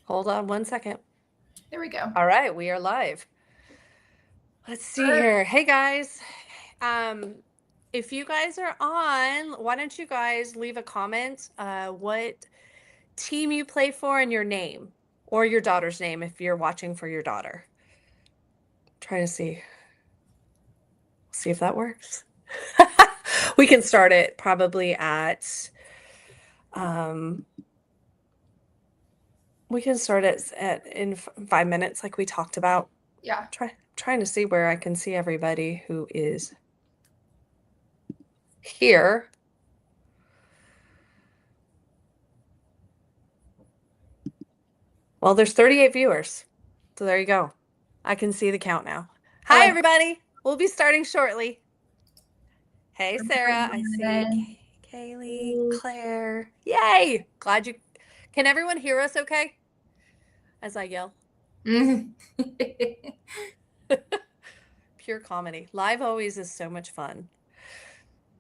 Hold on one second. There we go. All right, we are live. Let's see here. Hey guys. If you guys are on, why don't you guys leave a comment what team you play for and your name or your daughter's name if you're watching for your daughter. Try to see if that works. We can start it probably at we can start it in 5 minutes like we talked about. Yeah. Trying to see where I can see everybody who is here. Well, there's 38 viewers. So there you go. I can see the count now. Hi, everybody. We'll be starting shortly. Hey, Sarah. I see Kaylee, Claire. Yay. Glad you... Can everyone hear us okay? As I yell. Pure comedy. Live always is so much fun.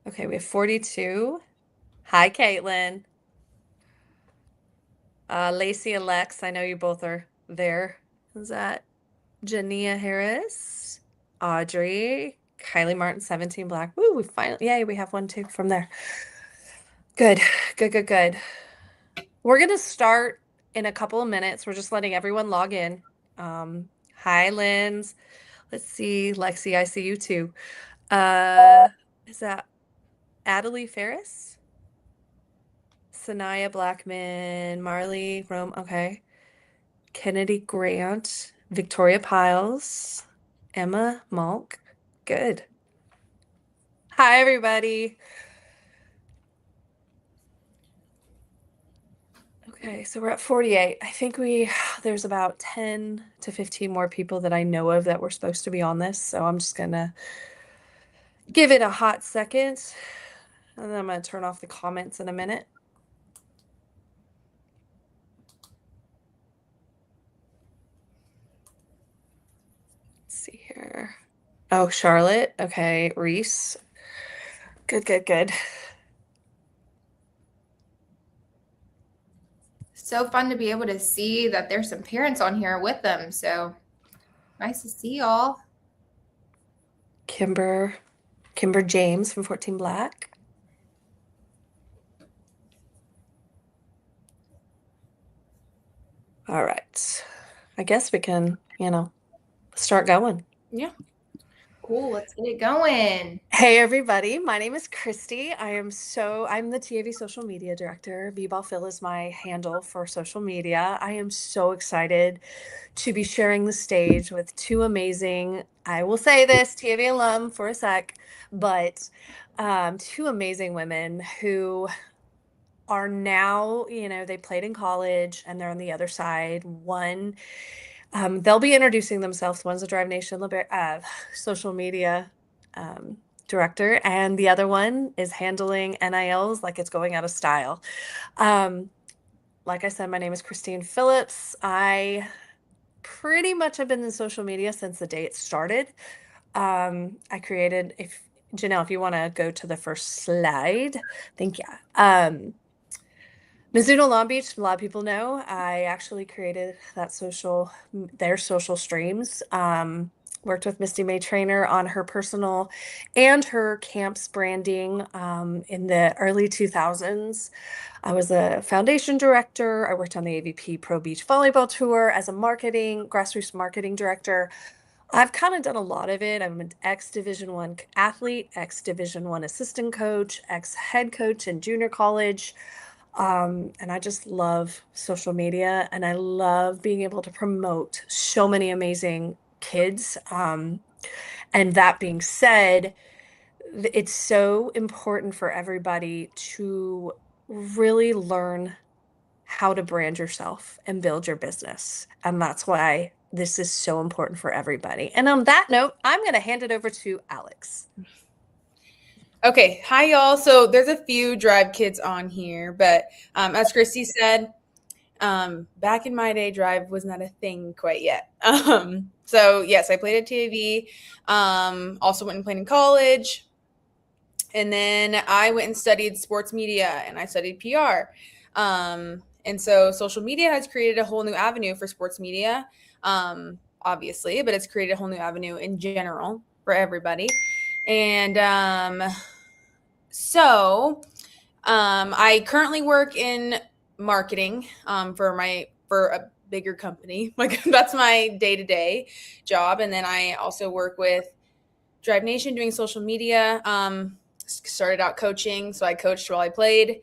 Okay, we have 42. Hi, Caitlin. Lacey and Lex, I know you both are there. Is that Jania Harris? Audrey. Kylie Martin, 17 Black. Woo, we finally, yay, we have one too from there. Good. We're going to start in a couple of minutes. We're just letting everyone log in. Hi, Linz. Let's see. Lexi, I see you too. Is that Adelie Ferris? Sanaya Blackman, Marley Rome. Okay. Kennedy Grant, Victoria Piles, Emma Malk. Good. Hi, everybody. Okay, so we're at 48. I think there's about 10 to 15 more people that I know of that were supposed to be on this. So I'm just going to give it a hot second. And then I'm going to turn off the comments in a minute. Let's see here. Oh, Charlotte. Okay, Reese. Good. So fun to be able to see that there's some parents on here with them. So nice to see y'all. Kimber James from 14 Black. All right. I guess we can, start going. Yeah. Cool. Let's get it going. Hey, everybody. My name is Christy. I'm the TAV social media director. V-Ball Phil is my handle for social media. I am so excited to be sharing the stage with two amazing, I will say this, TAV alum for a sec, but two amazing women who are now, they played in college and they're on the other side. One, they'll be introducing themselves. One's a Drive Nation social media director, and the other one is handling NILs like it's going out of style. Like I said, my name is Christine Phillips. I pretty much have been in social media since the day it started. I created, Janelle, if you want to go to the first slide, thank you. Mizuno Long Beach, a lot of people know. I actually created their social streams. Worked with Misty May Trainer on her personal and her camps branding in the early 2000s. I was a foundation director. I worked on the AVP Pro Beach Volleyball Tour as a grassroots marketing director. I've kind of done a lot of it. I'm an ex-Division I athlete, ex-Division I assistant coach, ex-head coach in junior college. And I just love social media, and I love being able to promote so many amazing kids. And that being said, it's so important for everybody to really learn how to brand yourself and build your business. And that's why this is so important for everybody. And on that note, I'm going to hand it over to Alex. Okay. Hi, y'all. So there's a few Drive kids on here, but as Christy said, back in my day, Drive was not a thing quite yet. So yes, I played at TAV, also went and played in college. And then I went and studied sports media and I studied PR. And so social media has created a whole new avenue for sports media, obviously, but it's created a whole new avenue in general for everybody. And I currently work in marketing for a bigger company. Like that's my day-to-day job. And then I also work with Drive Nation doing social media. Started out coaching, so I coached while I played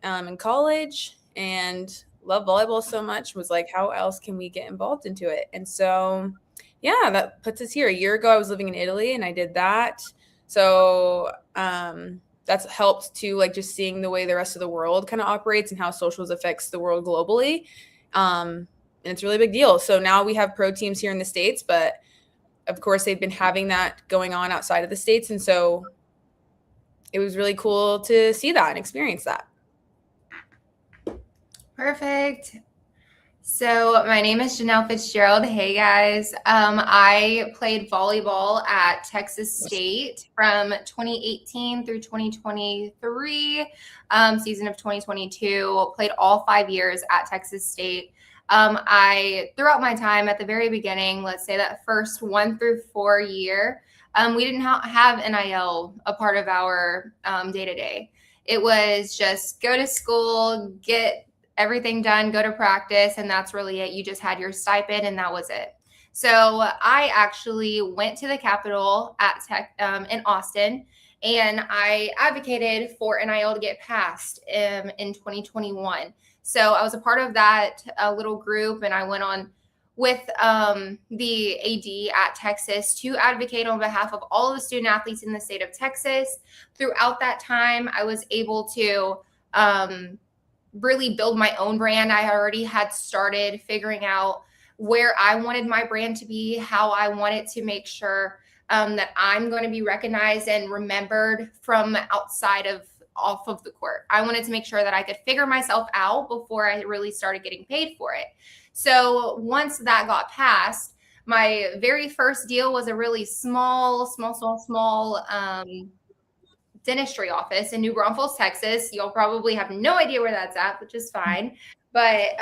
in college, and love volleyball so much. Was like, how else can we get involved into it? And so, yeah, that puts us here. A year ago, I was living in Italy, and I did that. So that's helped too, like just seeing the way the rest of the world kind of operates and how socials affects the world globally. And it's a really big deal. So now we have pro teams here in the States, but of course they've been having that going on outside of the States. And so it was really cool to see that and experience that. Perfect. So my name is Janell Fitzgerald. Hey guys. I played volleyball at Texas State from 2018 through 2023, season of 2022. Played all 5 years at Texas State. Throughout my time at the very beginning, let's say that first 1 through 4 year, we didn't have NIL a part of our day-to-day. It was just go to school, get everything done, go to practice, and that's really it. You just had your stipend and that was it. So I actually went to the Capitol at in Austin, and I advocated for NIL to get passed in 2021. So I was a part of that little group, and I went on with the AD at Texas to advocate on behalf of all of the student athletes in the state of Texas. Throughout that time, I was able to really build my own brand. I already had started figuring out where I wanted my brand to be, how I wanted to make sure that I'm going to be recognized and remembered from off of the court. I wanted to make sure that I could figure myself out before I really started getting paid for it. So once that got passed, my very first deal was a really small dentistry office in New Braunfels, Texas. You'll probably have no idea where that's at, which is fine. But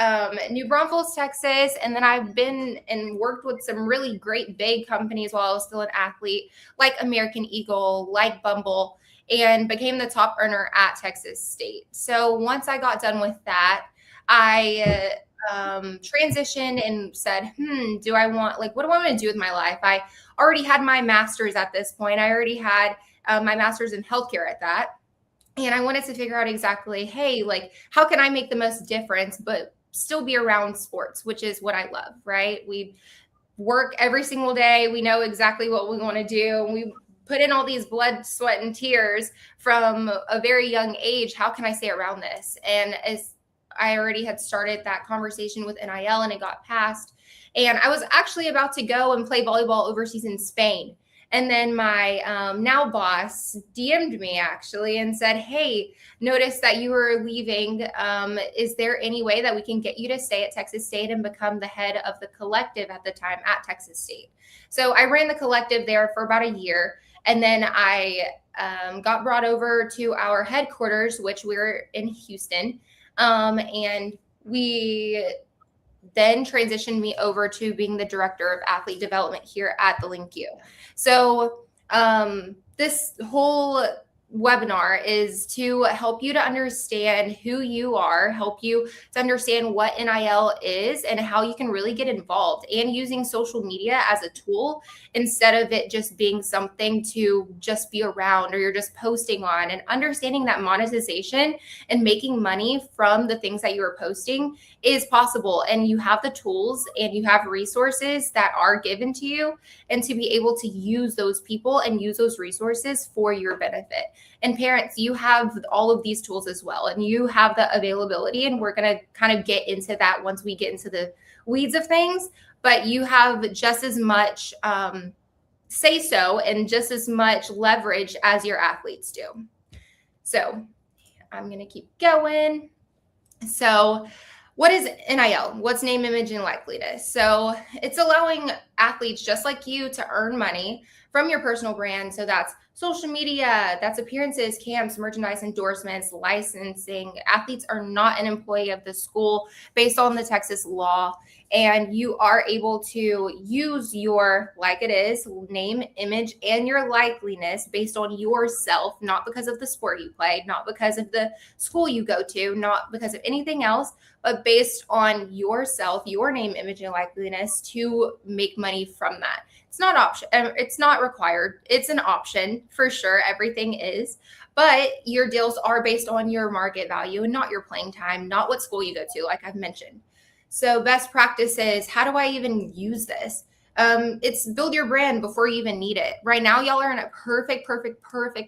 New Braunfels, Texas, and then I've been and worked with some really great big companies while I was still an athlete, like American Eagle, like Bumble, and became the top earner at Texas State. So once I got done with that, I transitioned and said, what do I want to do with my life? I already had my master's at this point. I already had my master's in healthcare at that. And I wanted to figure out exactly, how can I make the most difference, but still be around sports, which is what I love, right? We work every single day. We know exactly what we want to do. And we put in all these blood, sweat, and tears from a very young age. How can I stay around this? And as I already had started that conversation with NIL and it got passed, and I was actually about to go and play volleyball overseas in Spain. And then my now boss DM'd me actually and said, hey, noticed that you were leaving. Is there any way that we can get you to stay at Texas State and become the head of the collective at the time at Texas State? So I ran the collective there for about a year. And then I got brought over to our headquarters, which we're in Houston. And we then transitioned me over to being the director of athlete development here at TheLinkU. So this whole webinar is to help you to understand who you are, help you to understand what NIL is and how you can really get involved, and using social media as a tool instead of it just being something to just be around or you're just posting on, and understanding that monetization and making money from the things that you are posting is possible, and you have the tools and you have resources that are given to you, and to be able to use those people and use those resources for your benefit. And parents, you have all of these tools as well, and you have the availability, and we're going to kind of get into that once we get into the weeds of things, but you have just as much say so and just as much leverage as your athletes do. So I'm going to keep going. So what is NIL? What's name, image, and likeliness? So it's allowing athletes just like you to earn money from your personal brand. So that's social media, that's appearances, camps, merchandise, endorsements, licensing. Athletes are not an employee of the school based on the Texas law. And you are able to use your, like it is, name, image, and your likeliness based on yourself, not because of the sport you play, not because of the school you go to, not because of anything else, but based on yourself, your name, image, and likeliness to make money from that. It's not option. It's not required. It's an option for sure. Everything is, but your deals are based on your market value and not your playing time, not what school you go to, like I've mentioned. So best practices, how do I even use this? It's build your brand before you even need it. Right now, y'all are in a perfect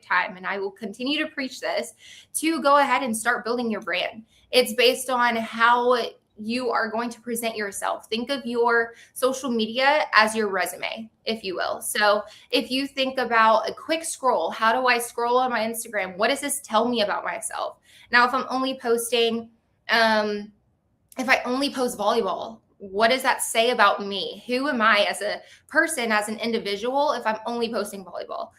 time. And I will continue to preach this to go ahead and start building your brand. It's based on how you are going to present yourself. Think of your social media as your resume, if you will. So if you think about a quick scroll, how do I scroll on my Instagram? What does this tell me about myself? Now, if I'm only posting, if I only post volleyball, what does that say about me? Who am I as a person, as an individual, if I'm only posting volleyball?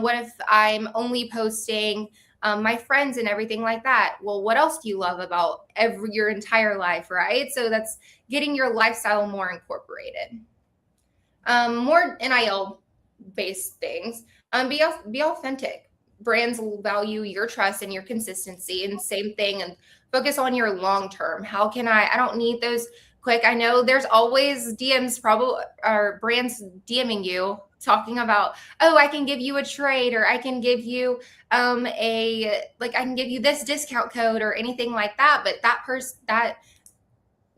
What if I'm only posting my friends and everything like that? Well, what else do you love about your entire life, right? So that's getting your lifestyle more incorporated. More NIL-based things. Be authentic. Brands value your trust and your consistency, and same thing, and focus on your long term. How can I don't need those quick. I know there's always DMs, probably, or brands DMing you talking about, oh, I can give you a trade, or I can give you I can give you this discount code or anything like that. But that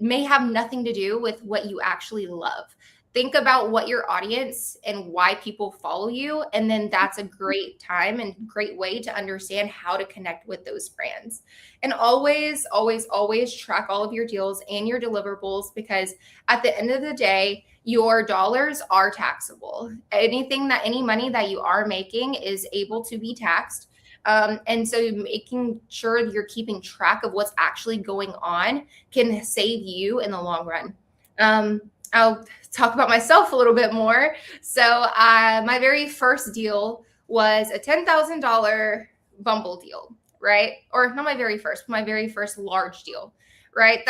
may have nothing to do with what you actually love. Think about what your audience and why people follow you. And then that's a great time and great way to understand how to connect with those brands. And always, always, always track all of your deals and your deliverables, because at the end of the day, your dollars are taxable. Any money that you are making is able to be taxed. And so making sure you're keeping track of what's actually going on can save you in the long run. I'll talk about myself a little bit more. So my very first deal was a $10,000 Bumble deal, right? Or not my very first large deal, right?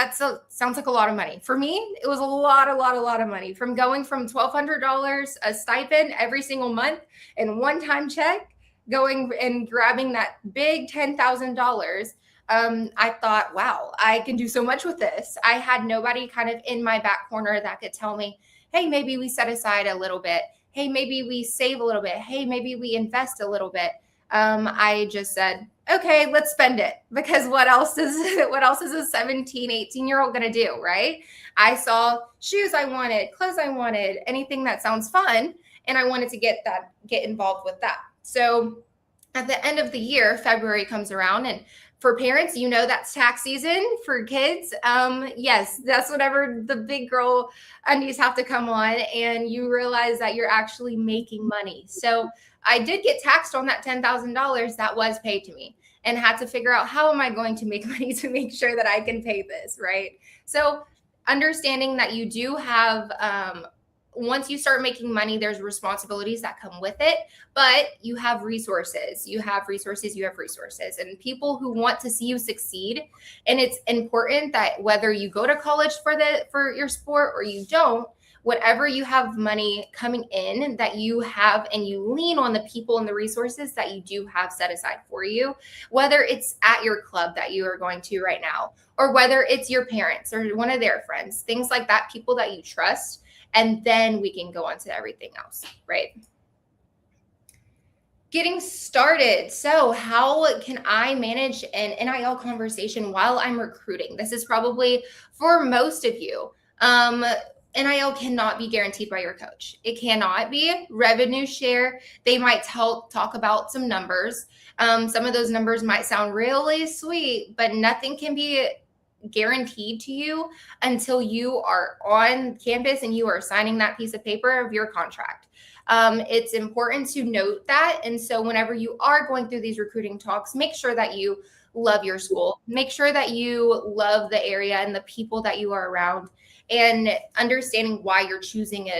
Sounds like a lot of money. For me, it was a lot of money. From going from $1,200 a stipend every single month and one-time check, going and grabbing that big $10,000. I thought, wow, I can do so much with this. I had nobody kind of in my back corner that could tell me, hey, maybe we set aside a little bit. Hey, maybe we save a little bit. Hey, maybe we invest a little bit. I just said, okay, let's spend it, because what else is a 17, 18-year-old going to do, right? I saw shoes I wanted, clothes I wanted, anything that sounds fun. And I wanted to get involved with that. So at the end of the year, February comes around, and for parents, that's tax season. For kids, yes, that's whenever the big girl undies have to come on, and you realize that you're actually making money. So I did get taxed on that $10,000 that was paid to me, and had to figure out, how am I going to make money to make sure that I can pay this, right? So understanding that you do have, once you start making money, there's responsibilities that come with it, but you have resources, and people who want to see you succeed. And it's important that whether you go to college for your sport or you don't, whatever you have money coming in that you have, and you lean on the people and the resources that you do have set aside for you, whether it's at your club that you are going to right now, or whether it's your parents or one of their friends, things like that, people that you trust. And then we can go on to everything else, right? Getting started. So how can I manage an NIL conversation while I'm recruiting? This is probably for most of you. NIL cannot be guaranteed by your coach. It cannot be. Revenue share, they might talk about some numbers. Some of those numbers might sound really sweet, but nothing can be guaranteed to you until you are on campus and you are signing that piece of paper of your contract. It's important to note that. And so whenever you are going through these recruiting talks, make sure that you love your school. Make sure that you love the area and the people that you are around, and understanding why you're choosing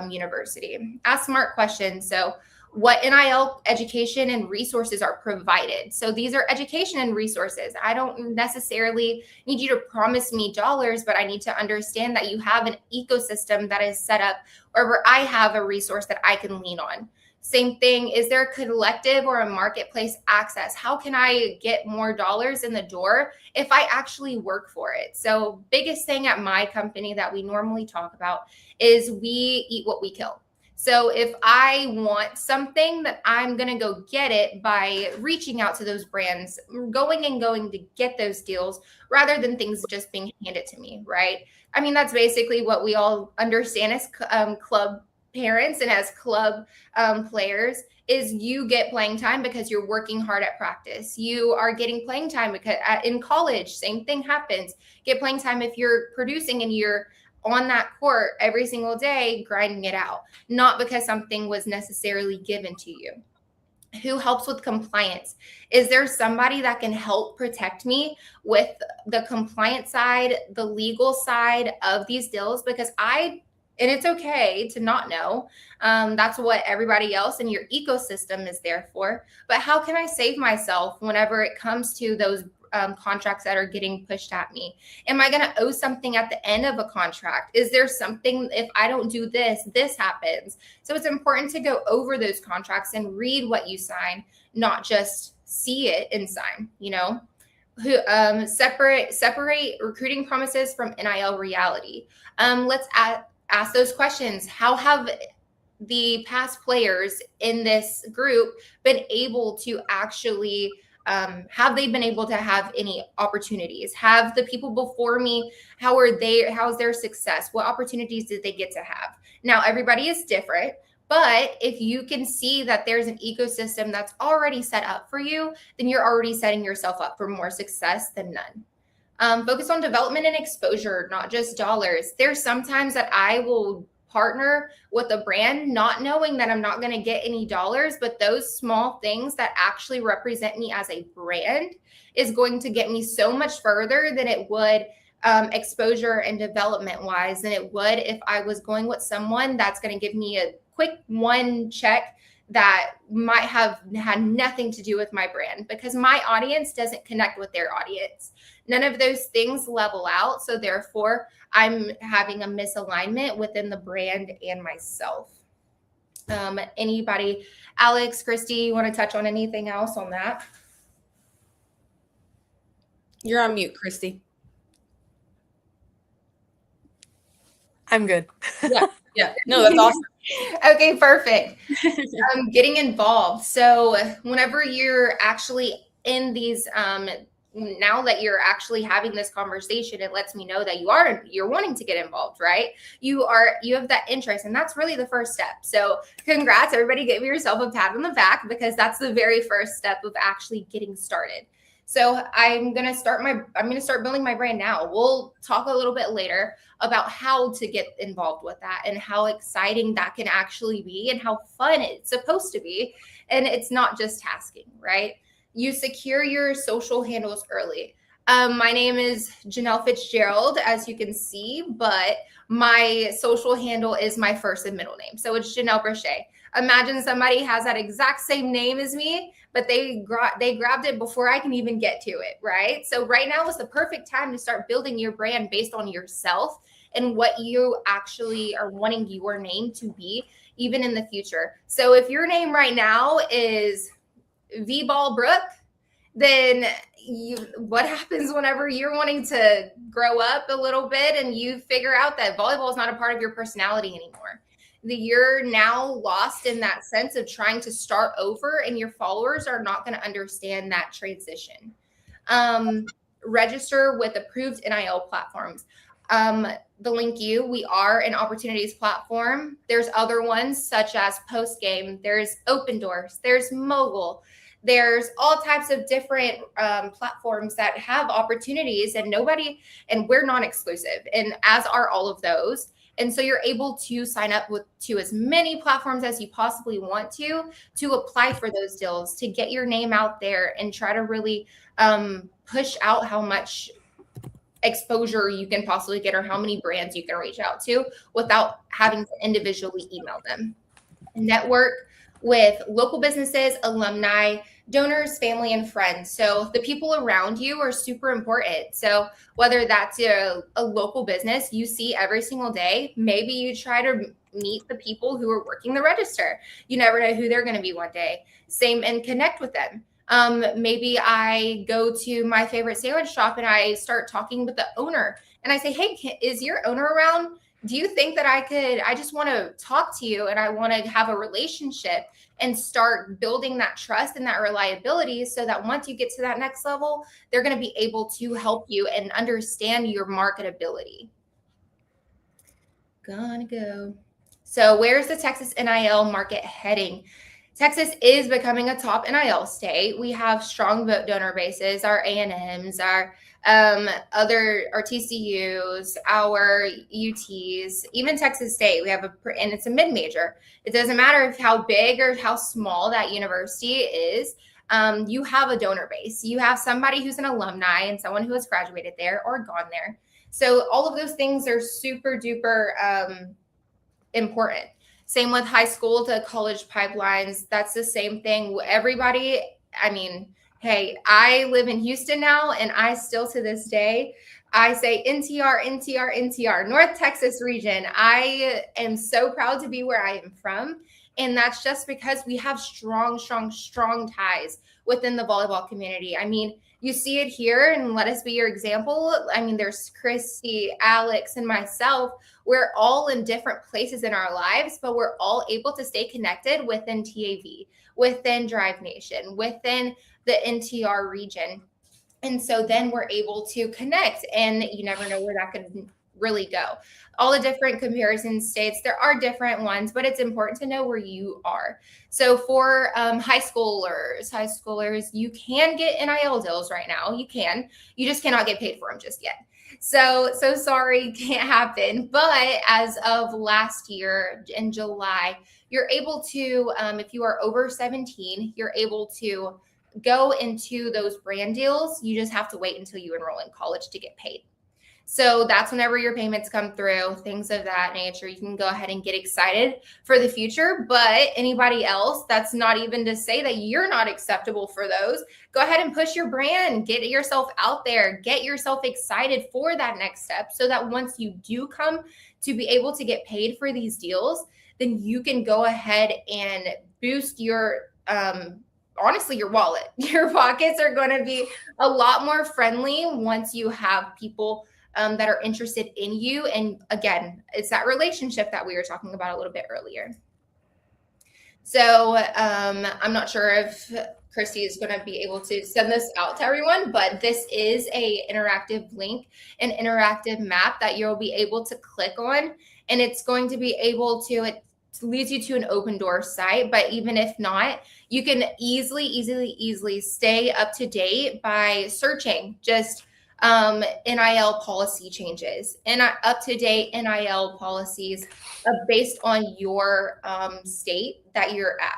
university. Ask smart questions. So what NIL education and resources are provided. So these are education and resources. I don't necessarily need you to promise me dollars, but I need to understand that you have an ecosystem that is set up wherever I have a resource that I can lean on. Same thing, is there a collective or a marketplace access? How can I get more dollars in the door if I actually work for it? So biggest thing at my company that we normally talk about is we eat what we kill. So if I want something, that I'm going to go get it by reaching out to those brands, going to get those deals rather than things just being handed to me, right? I mean, that's basically what we all understand as club parents and as club players, is you get playing time because you're working hard at practice. You are getting playing time because in college, same thing happens. Get playing time if you're producing and you're on that court every single day, grinding it out, not because something was necessarily given to you. Who helps with compliance? Is there somebody that can help protect me with the compliance side, the legal side of these deals? Because and it's okay to not know. That's what everybody else in your ecosystem is there for. But how can I save myself whenever it comes to those contracts that are getting pushed at me? Am I going to owe something at the end of a contract? Is there something, if I don't do this, this happens? So it's important to go over those contracts and read what you sign, not just see it and sign, separate recruiting promises from NIL reality. Let's ask those questions. How have the past players in this group been able to actually have they been able to have any opportunities? Have the people before me, how's their success? What opportunities did they get to have? Now, everybody is different, but if you can see that there's an ecosystem that's already set up for you, then you're already setting yourself up for more success than none. Focus on development and exposure, not just dollars. There's sometimes that I will partner with a brand not knowing that I'm not going to get any dollars, but those small things that actually represent me as a brand is going to get me so much further than it would exposure and development wise than it would if I was going with someone that's going to give me a quick one check that might have had nothing to do with my brand, because my audience doesn't connect with their audience. None of those things level out. So therefore, I'm having a misalignment within the brand and myself. Anybody, Alex, Christy, you want to touch on anything else on that? You're on mute, Christy. I'm good. Yeah. No, that's awesome. Okay, perfect. Getting involved. So whenever you're actually in these, now that you're actually having this conversation, it lets me know that you're wanting to get involved, right? You have that interest, and that's really the first step. So congrats, everybody. Give yourself a pat on the back, because that's the very first step of actually getting started. So I'm going to start building my brand now. We'll talk a little bit later about how to get involved with that and how exciting that can actually be and how fun it's supposed to be. And it's not just tasking, right? You secure your social handles early. My name is Janell Fitzgerald, as you can see, but my social handle is my first and middle name. So it's Janell Brochet. Imagine somebody has that exact same name as me, but they grabbed it before I can even get to it, right? So right now is the perfect time to start building your brand based on yourself and what you actually are wanting your name to be, even in the future. So if your name right now is V-Ball Brooke, then what happens whenever you're wanting to grow up a little bit and you figure out that volleyball is not a part of your personality anymore? You're now lost in that sense of trying to start over, and your followers are not going to understand that transition. Register with approved NIL platforms. TheLinkU, we are an opportunities platform. There's other ones such as Postgame. There's Open Doors. There's Mogul. There's all types of different platforms that have opportunities, and we're non-exclusive, and as are all of those. And so you're able to sign up to as many platforms as you possibly want to apply for those deals, to get your name out there and try to really push out how much exposure you can possibly get or how many brands you can reach out to without having to individually email them. Network with local businesses, alumni, donors, family, and friends. So the people around you are super important. So whether that's a local business you see every single day, maybe you try to meet the people who are working the register. You never know who they're going to be one day. Same, and connect with them. Maybe I go to my favorite sandwich shop and I start talking with the owner and I say, hey, is your owner around? Do you think that I just want to talk to you and I want to have a relationship and start building that trust and that reliability so that once you get to that next level, they're going to be able to help you and understand your marketability. Gonna go. So where's the Texas NIL market heading? Texas is becoming a top NIL state. We have strong vote donor bases, our A&Ms, our TCUs, our UTs, even Texas State. We have and it's a mid-major. It doesn't matter how big or how small that university is. You have a donor base. You have somebody who's an alumni and someone who has graduated there or gone there. So all of those things are super duper important. Same with high school to college pipelines. That's the same thing. Everybody, I mean, hey, I live in Houston now, and I still to this day, I say NTR, NTR, NTR, North Texas region. I am so proud to be where I am from. And that's just because we have strong, strong, strong ties within the volleyball community. I mean, you see it here, and let us be your example. I mean, there's Christy, Alex, and myself. We're all in different places in our lives, but we're all able to stay connected within TAV, within Drive Nation, within the NTR region. And so then we're able to connect, and you never know where that could really go. All the different comparison states, there are different ones, but it's important to know where you are. So for high schoolers, you can get NIL deals right now. You just cannot get paid for them just yet. So sorry, can't happen. But as of last year in July, you're able to, if you are over 17, you're able to go into those brand deals. You just have to wait until you enroll in college to get paid. So that's whenever your payments come through, things of that nature. You can go ahead and get excited for the future. But anybody else, that's not even to say that you're not acceptable for those. Go ahead and push your brand, get yourself out there, get yourself excited for that next step so that once you do come to be able to get paid for these deals, then you can go ahead and boost your honestly, your wallet. Your pockets are going to be a lot more friendly once you have people that are interested in you. And again, it's that relationship that we were talking about a little bit earlier. So I'm not sure if Christy is going to be able to send this out to everyone, but this is a interactive link, an interactive map that you'll be able to click on, and it's going to be able to, it leads you to an open door site. But even if not, you can easily stay up to date by searching just NIL policy changes and up to date NIL policies based on your state that you're at.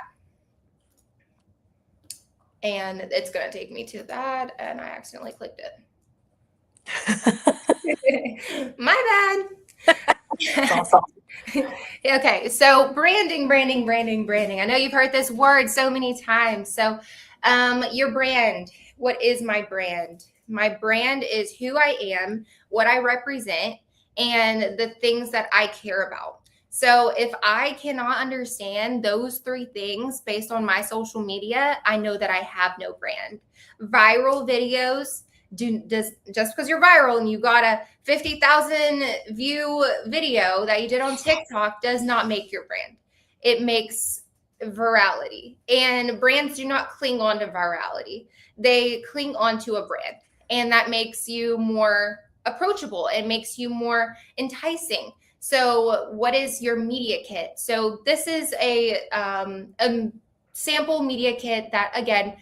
And it's going to take me to that, and I accidentally clicked it. My bad. That's awesome. Okay, so branding. I know you've heard this word so many times. So your brand, what is my brand? My brand is who I am, what I represent, and the things that I care about. So if I cannot understand those three things based on my social media, I know that I have no brand. Viral videos, just because you're viral and you got a 50,000 view video that you did on TikTok does not make your brand. It makes virality. And brands do not cling on to virality. They cling on to a brand. And that makes you more approachable. It makes you more enticing. So what is your media kit? So this is a sample media kit that, again,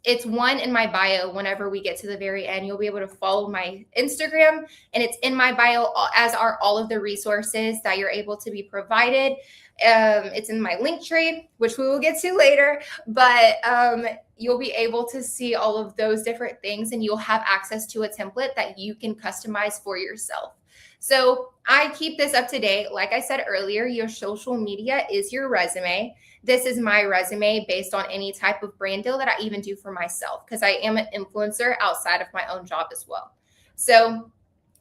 It's one in my bio. Whenever we get to the very end, you'll be able to follow my Instagram, and it's in my bio, as are all of the resources that you're able to be provided. It's in my link tree, which we will get to later, but you'll be able to see all of those different things, and you'll have access to a template that you can customize for yourself. So I keep this up to date. Like I said earlier, your social media is your resume. This is my resume based on any type of brand deal that I even do for myself, because I am an influencer outside of my own job as well. So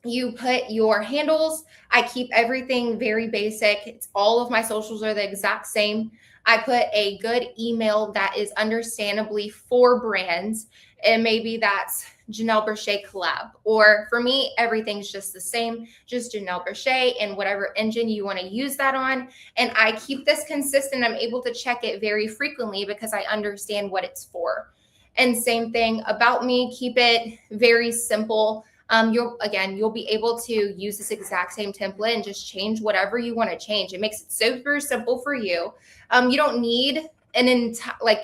you put your handles. I keep everything very basic. It's all of my socials are the exact same. I put a good email that is understandably for brands, and maybe that's Janell Brochet collab. Or for me, everything's just the same, just Janell Brochet and whatever engine you want to use that on. And I keep this consistent. I'm able to check it very frequently because I understand what it's for. And same thing about me, keep it very simple. You'll be able to use this exact same template and just change whatever you want to change. It makes it super simple for you. You don't need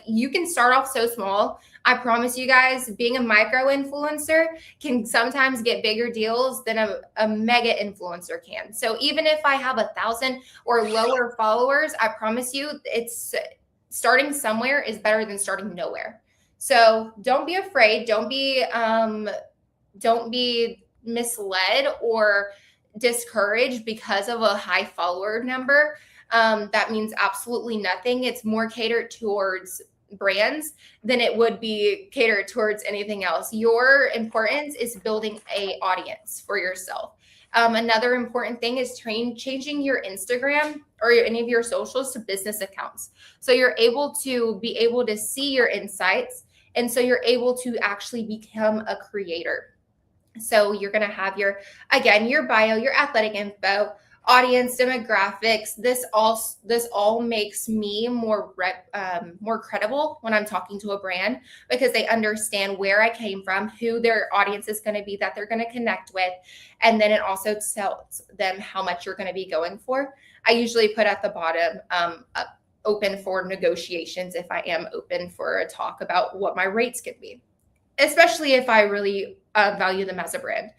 you can start off so small. I promise you guys, being a micro influencer can sometimes get bigger deals than a mega influencer can. So even if I have 1,000 or lower followers, I promise you, it's starting somewhere is better than starting nowhere. So don't be afraid. Don't be misled or discouraged because of a high follower number. That means absolutely nothing. It's more catered towards brands than it would be catered towards anything else. Your importance is building an audience for yourself. Another important thing is changing your Instagram or any of your socials to business accounts. So you're able to see your insights. And so you're able to actually become a creator. So you're going to have your bio, your athletic info, audience demographics. This all makes me more credible when I'm talking to a brand, because they understand where I came from, who their audience is going to be that they're going to connect with. And then it also tells them how much you're going to be going for. I usually put at the bottom, open for negotiations if I am open for a talk about what my rates could be, especially if I really value them as a brand.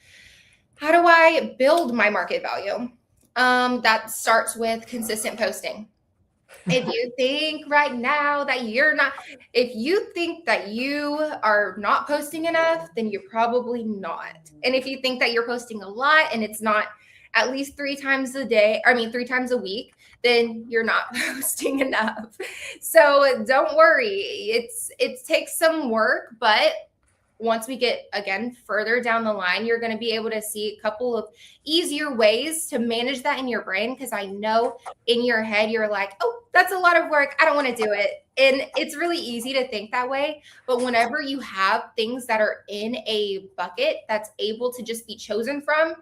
How do I build my market value? That starts with consistent posting. If you think right now that if you think that you are not posting enough, then you're probably not. And if you think that you're posting a lot and it's not at least 3 times a week, then you're not posting enough. So don't worry. It takes some work, but once we get, again, further down the line, you're going to be able to see a couple of easier ways to manage that in your brain. Because I know in your head, you're like, oh, that's a lot of work. I don't want to do it. And it's really easy to think that way. But whenever you have things that are in a bucket that's able to just be chosen from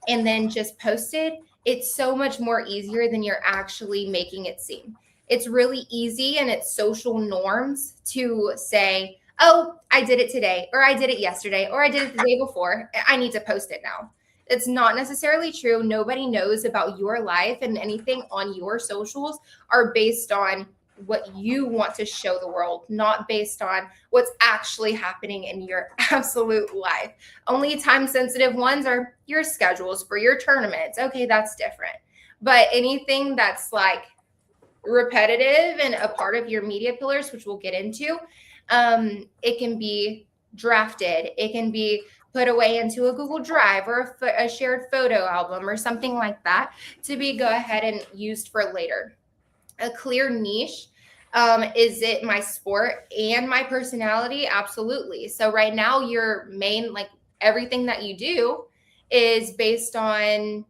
and then just posted, it's so much more easier than you're actually making it seem. It's really easy, and it's social norms to say, oh, I did it today, or I did it yesterday, or I did it the day before. I need to post it now. It's not necessarily true. Nobody knows about your life, and anything on your socials are based on what you want to show the world, not based on what's actually happening in your absolute life. Only time-sensitive ones are your schedules for your tournaments. Okay, that's different. But anything that's like repetitive and a part of your media pillars, which we'll get into, it can be drafted. It can be put away into a Google Drive or a shared photo album or something like that to be go ahead and used for later. A clear niche. Is it my sport and my personality? Absolutely. So right now your main, everything that you do is based on,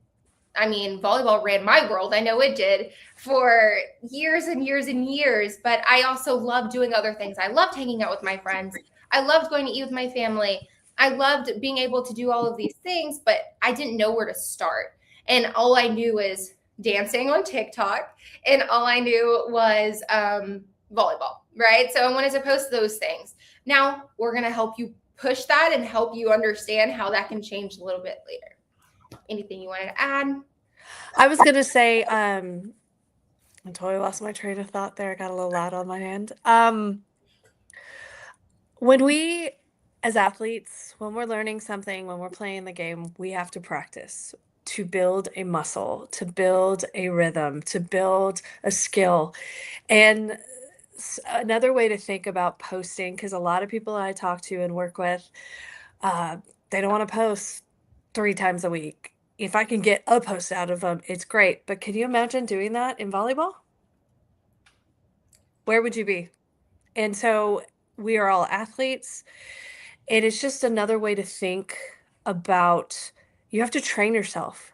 volleyball ran my world. I know it did for years and years and years, but I also love doing other things. I loved hanging out with my friends. I loved going to eat with my family. I loved being able to do all of these things, but I didn't know where to start. And all I knew is dancing on TikTok, and all I knew was volleyball, right? So I wanted to post those things. Now we're going to help you push that and help you understand how that can change a little bit later. Anything you wanted to add? I was going to say, I totally lost my train of thought there. I got a little loud on my hand. When we, as athletes, when we're learning something, when we're playing the game, we have to practice to build a muscle, to build a rhythm, to build a skill. And another way to think about posting, because a lot of people I talk to and work with, uh, they don't want to post 3 times a week. If I can get a post out of them, it's great. But can you imagine doing that in volleyball? Where would you be? And so we are all athletes. And it's just another way to think about you have to train yourself.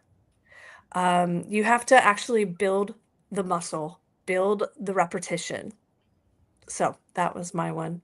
You have to actually build the muscle, build the repetition. So that was my one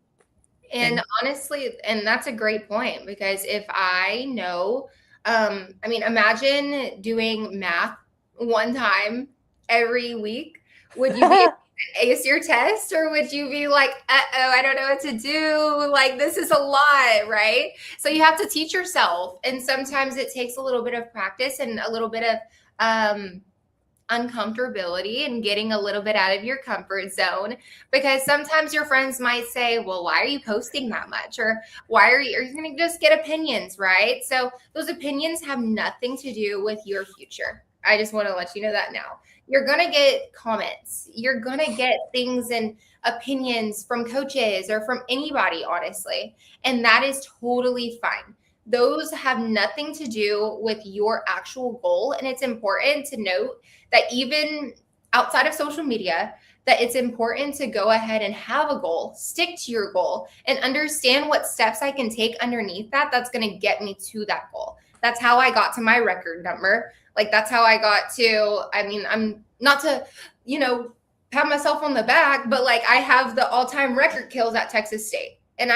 And thing. honestly, and that's a great point, because if I know, I mean, imagine doing math one time every week. Would you be able to ace your test, or would you be like, uh-oh, I don't know what to do? Like, this is a lot, right? So you have to teach yourself. And sometimes it takes a little bit of practice and a little bit of uncomfortability and getting a little bit out of your comfort zone, because sometimes your friends might say, well, why are you posting that much? Or why are you going to just get opinions, right? So those opinions have nothing to do with your future. I just want to let you know that now. You're going to get comments. You're going to get things and opinions from coaches or from anybody, honestly. And that is totally fine. Those have nothing to do with your actual goal. And it's important to note that even outside of social media, that it's important to go ahead and have a goal, stick to your goal, and understand what steps I can take underneath that that's going to get me to that goal. That's how I got to my record number. Like, that's how I got to, I mean, I'm not to, pat myself on the back, but like, I have the all-time record kills at Texas State. And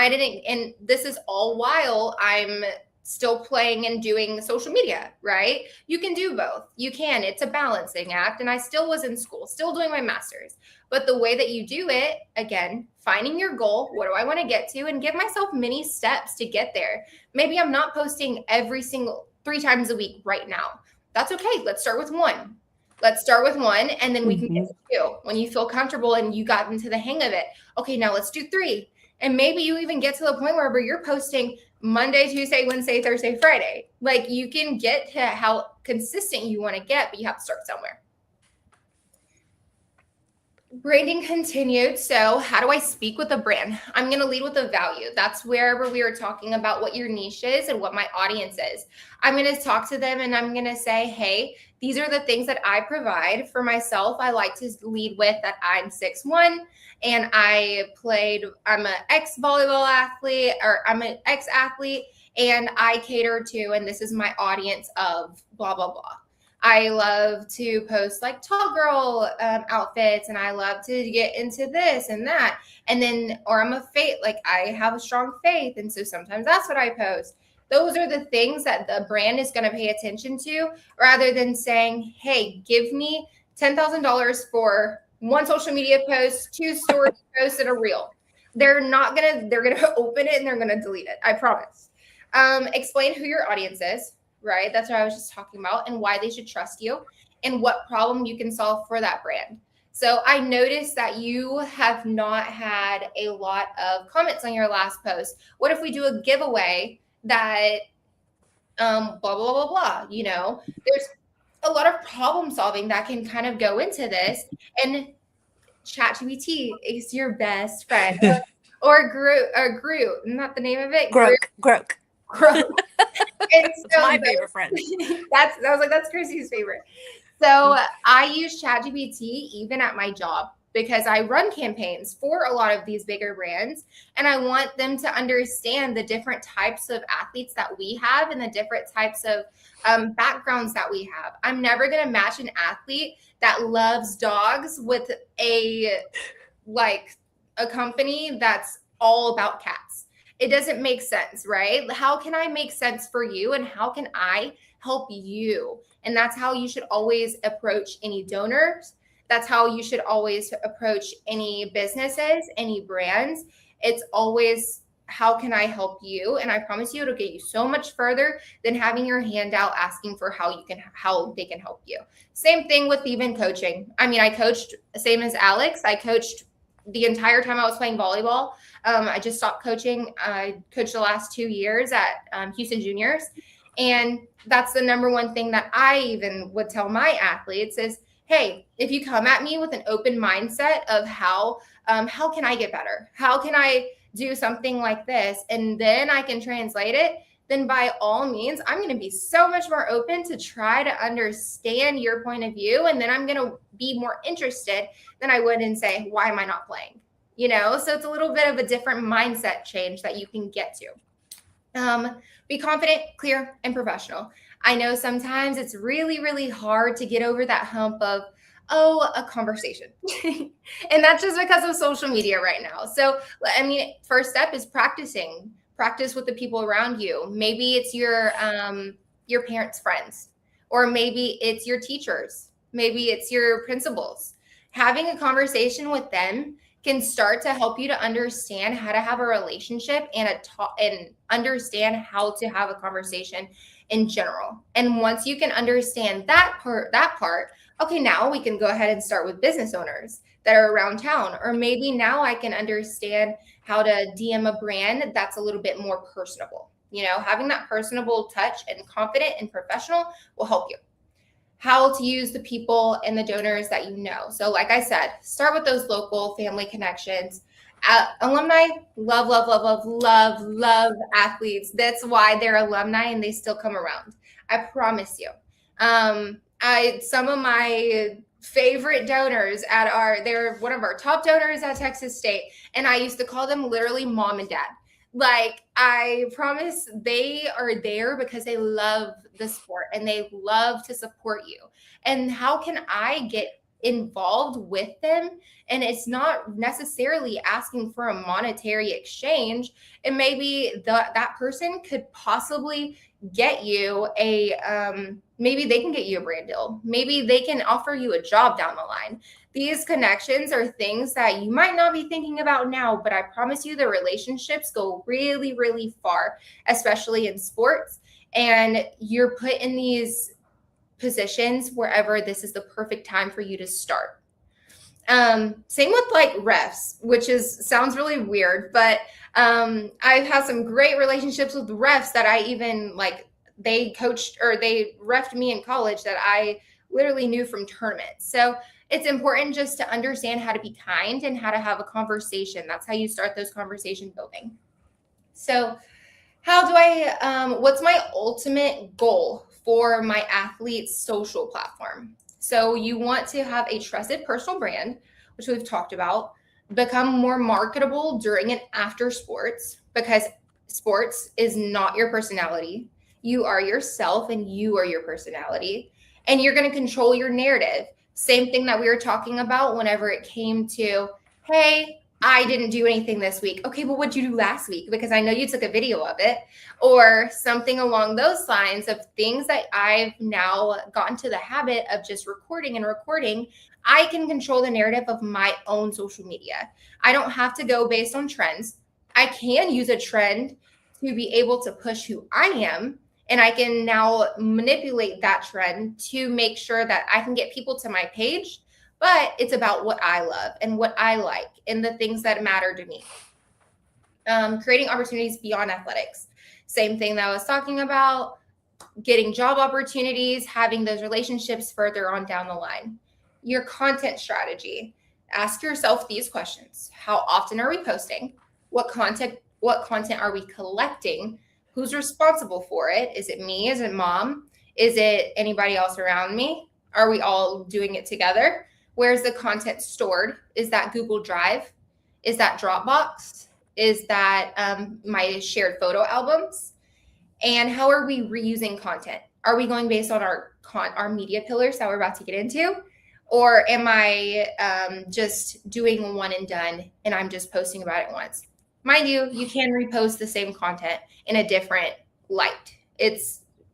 this is all while I'm still playing and doing social media, right? You can do both. You can. It's a balancing act. And I still was in school, still doing my master's. But the way that you do it, again, finding your goal, what do I want to get to, and give myself many steps to get there. Maybe I'm not posting every single 3 times a week right now. That's okay. Let's start with one. And then we can get to 2 when you feel comfortable and you got into the hang of it. Okay, now let's do 3. And maybe you even get to the point where you're posting Monday, Tuesday, Wednesday, Thursday, Friday. Like, you can get to how consistent you want to get, but you have to start somewhere. Branding continued. So how do I speak with a brand? I'm going to lead with a value. That's wherever we were talking about what your niche is and what my audience is. I'm going to talk to them and I'm going to say, hey, these are the things that I provide for myself. I like to lead with that I'm 6'1" and I'm an ex-volleyball athlete, or I'm an ex-athlete, and I cater to, and this is my audience of blah, blah, blah. I love to post like tall girl outfits, and I love to get into this and that. And then, or I'm a faith, like I have a strong faith. And so sometimes that's what I post. Those are the things that the brand is going to pay attention to, rather than saying, hey, give me $10,000 for one social media post, 2 story posts, and a reel. They're going to open it and they're going to delete it. I promise. Explain who your audience is. Right? That's what I was just talking about, and why they should trust you and what problem you can solve for that brand. So I noticed that you have not had a lot of comments on your last post. What if we do a giveaway that blah, blah, blah, blah, there's a lot of problem solving that can kind of go into this, and ChatGPT is your best friend. or Groot, not the name of it. Grok. And so my favorite friend. I was like, that's Chrissy's favorite. So I use ChatGPT even at my job, because I run campaigns for a lot of these bigger brands, and I want them to understand the different types of athletes that we have and the different types of backgrounds that we have. I'm never going to match an athlete that loves dogs with a company that's all about cats. It doesn't make sense, right? How can I make sense for you, and how can I help you? And that's how you should always approach any donors. That's how you should always approach any businesses, any brands. It's always, how can I help you? And I promise you, it'll get you so much further than having your hand out asking for how they can help you. Same thing with even coaching. I mean, I coached, same as Alex, I coached the entire time I was playing volleyball. I just stopped coaching. I coached the last 2 years at Houston Juniors. And that's the number one thing that I even would tell my athletes is, hey, if you come at me with an open mindset of how can I get better? How can I do something like this? And then I can translate it, then by all means, I'm going to be so much more open to try to understand your point of view. And then I'm going to be more interested than I would in say, why am I not playing? So it's a little bit of a different mindset change that you can get to. Be confident, clear, and professional. I know sometimes it's really, really hard to get over that hump of, a conversation. And that's just because of social media right now. So, first step is practicing. Practice with the people around you. Maybe it's your parents' friends, or maybe it's your teachers. Maybe it's your principals. Having a conversation with them can start to help you to understand how to have a relationship and understand how to have a conversation in general. And once you can understand that part, okay, now we can go ahead and start with business owners that are around town. Or maybe now I can understand how to DM a brand that's a little bit more personable. Having that personable touch and confident and professional will help you. How to use the people and the donors that you know. So like I said, start with those local family connections. Alumni love, love, love, love, love, love athletes. That's why they're alumni and they still come around. I promise you. Some of my favorite donors they're one of our top donors at Texas State. And I used to call them literally mom and dad. Like, I promise they are there because they love the sport and they love to support you. And how can I get involved with them? And it's not necessarily asking for a monetary exchange. And maybe that person could possibly get you maybe they can get you a brand deal. Maybe they can offer you a job down the line. These connections are things that you might not be thinking about now, but I promise you the relationships go really, really far, especially in sports. And you're put in these positions wherever this is the perfect time for you to start. Same with like refs, which sounds really weird, but I've had some great relationships with refs that I even they coached or they refed me in college that I literally knew from tournaments. So it's important just to understand how to be kind and how to have a conversation. That's how you start those conversation building. So what's my ultimate goal for my athlete's social platform? So you want to have a trusted personal brand, which we've talked about, become more marketable during and after sports, because sports is not your personality. You are yourself and you are your personality, and you're going to control your narrative. Same thing that we were talking about whenever it came to, hey, I didn't do anything this week. Okay, well, what'd you do last week? Because I know you took a video of it, or something along those lines of things that I've now gotten to the habit of just recording. I can control the narrative of my own social media. I don't have to go based on trends. I can use a trend to be able to push who I am. And I can now manipulate that trend to make sure that I can get people to my page, but it's about what I love and what I like and the things that matter to me. Creating opportunities beyond athletics. Same thing that I was talking about, getting job opportunities, having those relationships further on down the line. Your content strategy. Ask yourself these questions. How often are we posting? What content are we collecting? Who's responsible for it? Is it me? Is it mom? Is it anybody else around me? Are we all doing it together? Where's the content stored? Is that Google Drive? Is that Dropbox? Is that my shared photo albums? And how are we reusing content? Are we going based on our media pillars that we're about to get into? Or am I just doing one and done and I'm just posting about it once? Mind you, you can repost the same content in a different light.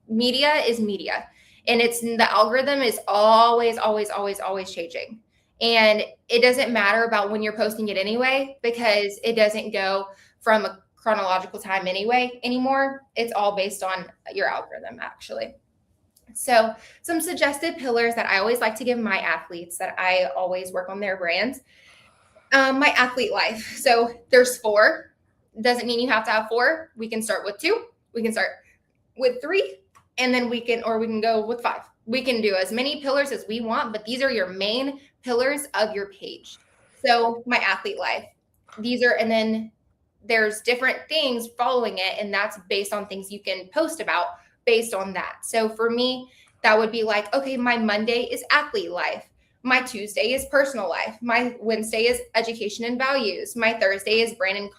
Media is media. And the algorithm is always, always, always, always changing. And it doesn't matter about when you're posting it anyway, because it doesn't go from a chronological time anymore. It's all based on your algorithm, actually. So some suggested pillars that I always like to give my athletes that I always work on their brands. My athlete life. So there's 4. Doesn't mean you have to have 4. We can start with 2. We can start with 3, and then we can go with 5. We can do as many pillars as we want, but these are your main pillars of your page. So my athlete life. And then there's different things following it, and that's based on things you can post about based on that. So for me, that would be like, okay, my Monday is athlete life. My Tuesday is personal life. My Wednesday is education and values. My Thursday is brand and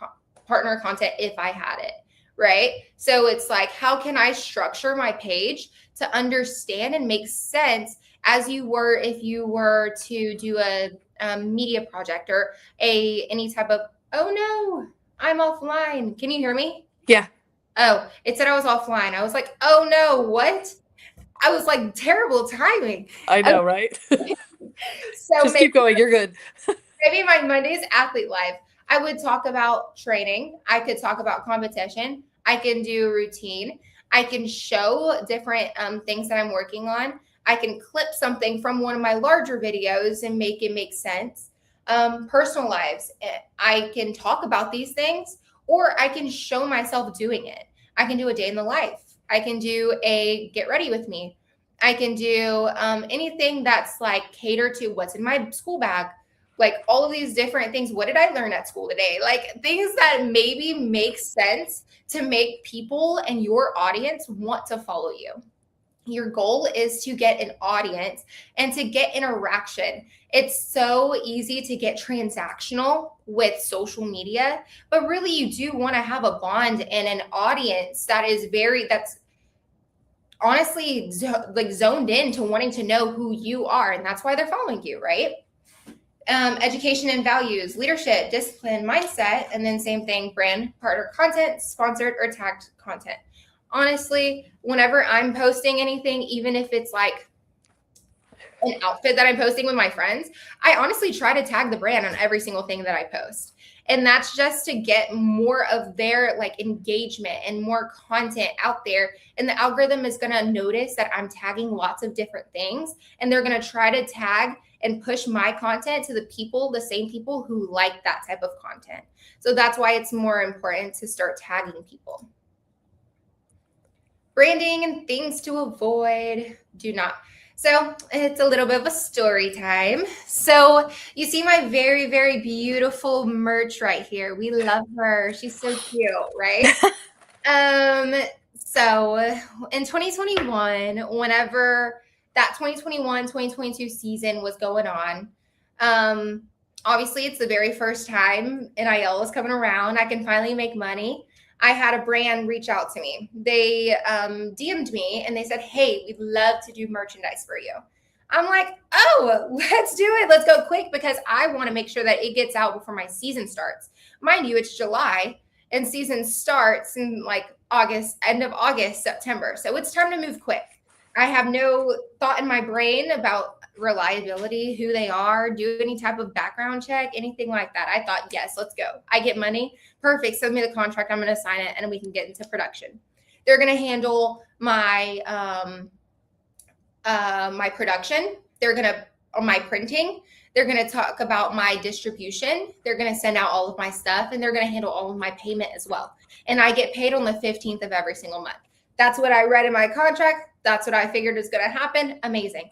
partner content if I had it, right? So it's like, how can I structure my page to understand and make sense as if you were to do a media project or any type of, oh no, I'm offline. Can you hear me? Yeah. Oh, it said I was offline. I was like, oh no, what? I was like, terrible timing. I know, right? So Just keep going. You're good. maybe my Monday's athlete life. I would talk about training. I could talk about competition. I can do routine. I can show different things that I'm working on. I can clip something from one of my larger videos and make it make sense. Personal lives. I can talk about these things, or I can show myself doing it. I can do a day in the life. I can do a get ready with me. I can do anything that's like cater to what's in my school bag, like all of these different things. What did I learn at school today? Like things that maybe make sense to make people and your audience want to follow you. Your goal is to get an audience and to get interaction. It's so easy to get transactional with social media, but really you do want to have a bond and an audience that's honestly like zoned in to wanting to know who you are. And that's why they're following you, right? Education and values, leadership, discipline, mindset, and then same thing, brand, partner content, sponsored or tagged content. Honestly, whenever I'm posting anything, even if it's like an outfit that I'm posting with my friends, I honestly try to tag the brand on every single thing that I post. And that's just to get more of their like engagement and more content out there. And the algorithm is going to notice that I'm tagging lots of different things, and they're going to try to tag and push my content to the same people who like that type of content. So that's why it's more important to start tagging people. Branding and things to avoid. Do not. So it's a little bit of a story time. So you see my very, very beautiful merch right here. We love her. She's so cute, right? So in 2021, whenever that 2021-2022 season was going on, obviously it's the very first time NIL was coming around. I can finally make money. I had a brand reach out to me. They DM'd me and they said, hey, we'd love to do merchandise for you. I'm like, oh, let's do it. Let's go quick, because I want to make sure that it gets out before my season starts. Mind you, it's July and season starts in like August, end of August, September. So it's time to move quick. I have no thought in my brain about reliability, who they are, do any type of background check, anything like that. I thought, yes, let's go. I get money. Perfect. Send me the contract. I'm going to sign it and we can get into production. They're going to handle my my production. They're going to my printing. They're going to talk about my distribution. They're going to send out all of my stuff, and they're going to handle all of my payment as well. And I get paid on the 15th of every single month. That's what I read in my contract. That's what I figured is going to happen. Amazing.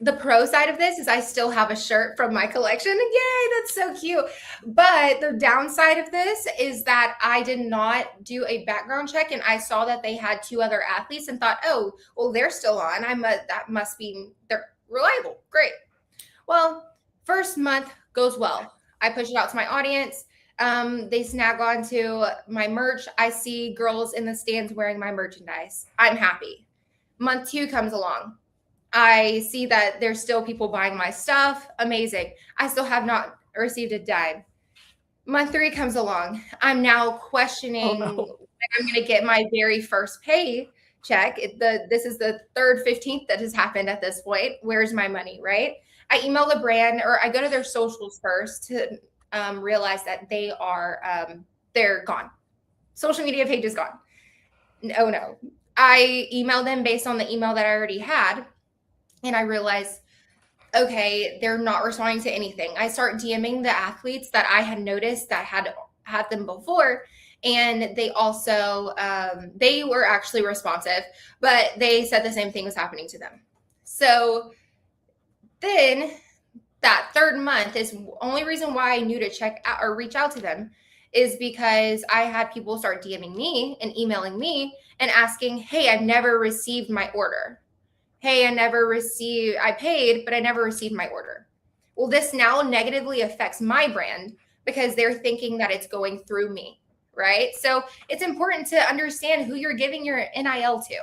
The pro side of this is I still have a shirt from my collection. Yay, that's so cute. But the downside of this is that I did not do a background check, and I saw that they had 2 other athletes and thought, oh, well, they're still on. That must be, they're reliable. Great. Well, first month goes well. I push it out to my audience. They snag onto my merch. I see girls in the stands wearing my merchandise. I'm happy. Month 2 comes along. I see that there's still people buying my stuff. Amazing. I still have not received a dime. Month 3 comes along. I'm now questioning when I'm going to get my very first pay check. This is the 3rd, 15th that has happened at this point. Where's my money, right? I email the brand, or I go to their socials first to realize that they're gone. Social media page is gone. Oh no. I emailed them based on the email that I already had. And I realized, okay, they're not responding to anything. I start DMing the athletes that I had noticed that had them before, and they also they were actually responsive, but they said the same thing was happening to them. So then that third month is the only reason why I knew to check out or reach out to them, is because I had people start DMing me and emailing me and asking, hey, I've never received my order. Hey, I paid, but I never received my order. Well, this now negatively affects my brand because they're thinking that it's going through me, right? So it's important to understand who you're giving your NIL to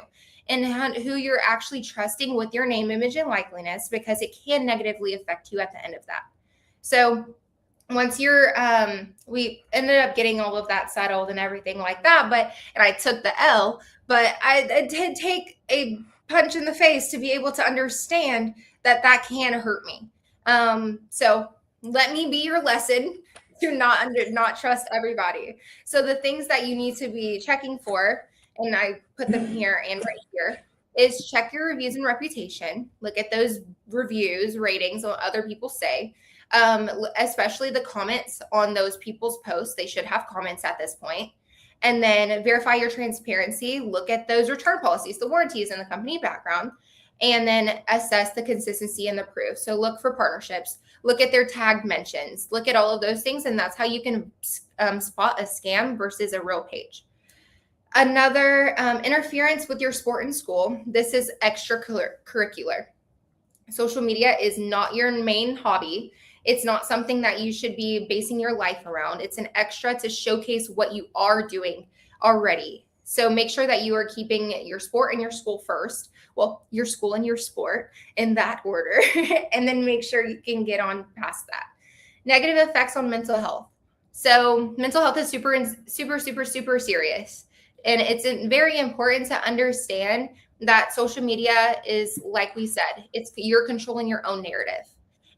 and who you're actually trusting with your name, image, and likeliness, because it can negatively affect you at the end of that. So once we ended up getting all of that settled and everything like that, and I took the L, but I did take a punch in the face to be able to understand that can hurt me. So let me be your lesson to not trust everybody. So the things that you need to be checking for, and I put them here and right here, is check your reviews and reputation. Look at those reviews, ratings, what other people say. Especially the comments on those people's posts. They should have comments at this point. And then verify your transparency. Look at those return policies, the warranties, and the company background. And then assess the consistency and the proof. So look for partnerships. Look at their tagged mentions. Look at all of those things. And that's how you can spot a scam versus a real page. Another interference with your sport in school. This is extracurricular. Social media is not your main hobby. It's not something that you should be basing your life around. It's an extra to showcase what you are doing already. So make sure that you are keeping your sport and your school first. Well, your school and your sport in that order. And then make sure you can get on past that. Negative effects on mental health. So mental health is super, super, super, super serious. And it's very important to understand that social media is, like we said, you're controlling your own narrative.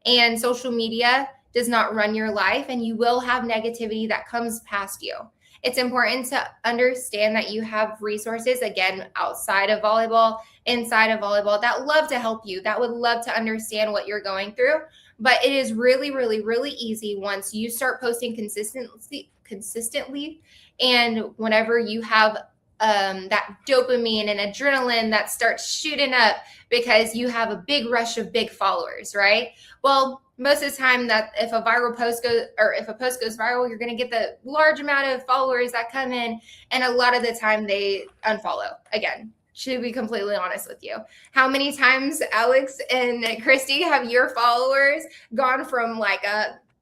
And social media does not run your life, and you will have negativity that comes past you. It's important to understand that you have resources, again, outside of volleyball, inside of volleyball, that love to help you, that would love to understand what you're going through. But it is really, really, really easy once you start posting consistently, and whenever you have that dopamine and adrenaline that starts shooting up because you have a big rush of big followers, right? Well, most of the time that if a post goes viral, you're going to get the large amount of followers that come in, and a lot of the time they unfollow. Again, to be completely honest with you, how many times, Alex and Christy, have your followers gone from like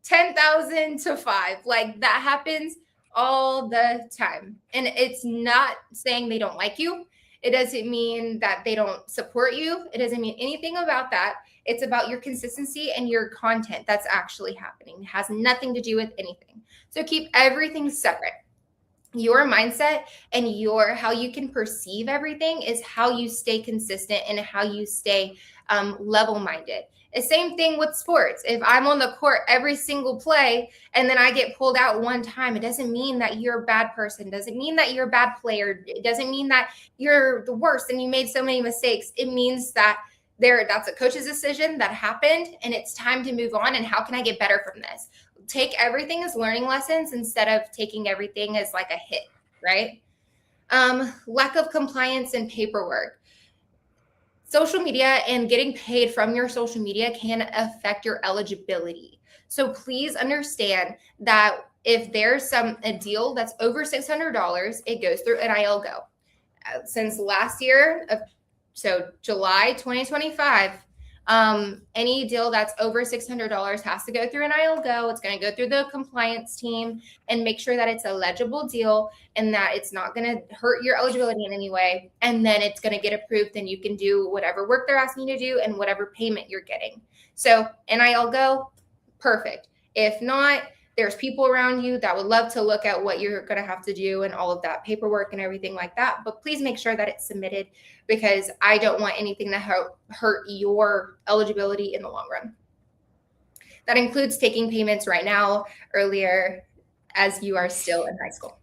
10,000 to 5? Like, that happens all the time. And it's not saying they don't like you. It doesn't mean that they don't support you. It doesn't mean anything about that. It's about your consistency and your content that's actually happening. It has nothing to do with anything. So keep everything separate. Your mindset and how you can perceive everything is how you stay consistent and how you stay level-minded. The same thing with sports. If I'm on the court every single play and then I get pulled out one time, it doesn't mean that you're a bad person. It doesn't mean that you're a bad player. It doesn't mean that you're the worst and you made so many mistakes. It means that that's a coach's decision that happened, and it's time to move on. And how can I get better from this? Take everything as learning lessons instead of taking everything as like a hit, right? Lack of compliance and paperwork. Social media and getting paid from your social media can affect your eligibility. So please understand that if there's a deal that's over $600, it goes through NIL Go. Since last year, so July 2025, any deal that's over $600 has to go through NIL Go. It's going to go through the compliance team and make sure that it's a legible deal and that it's not going to hurt your eligibility in any way. And then it's going to get approved, and you can do whatever work they're asking you to do and whatever payment you're getting. So NIL Go, perfect. If not, there's people around you that would love to look at what you're going to have to do and all of that paperwork and everything like that. But please make sure that it's submitted, because I don't want anything to hurt your eligibility in the long run. That includes taking payments right now, earlier, as you are still in high school.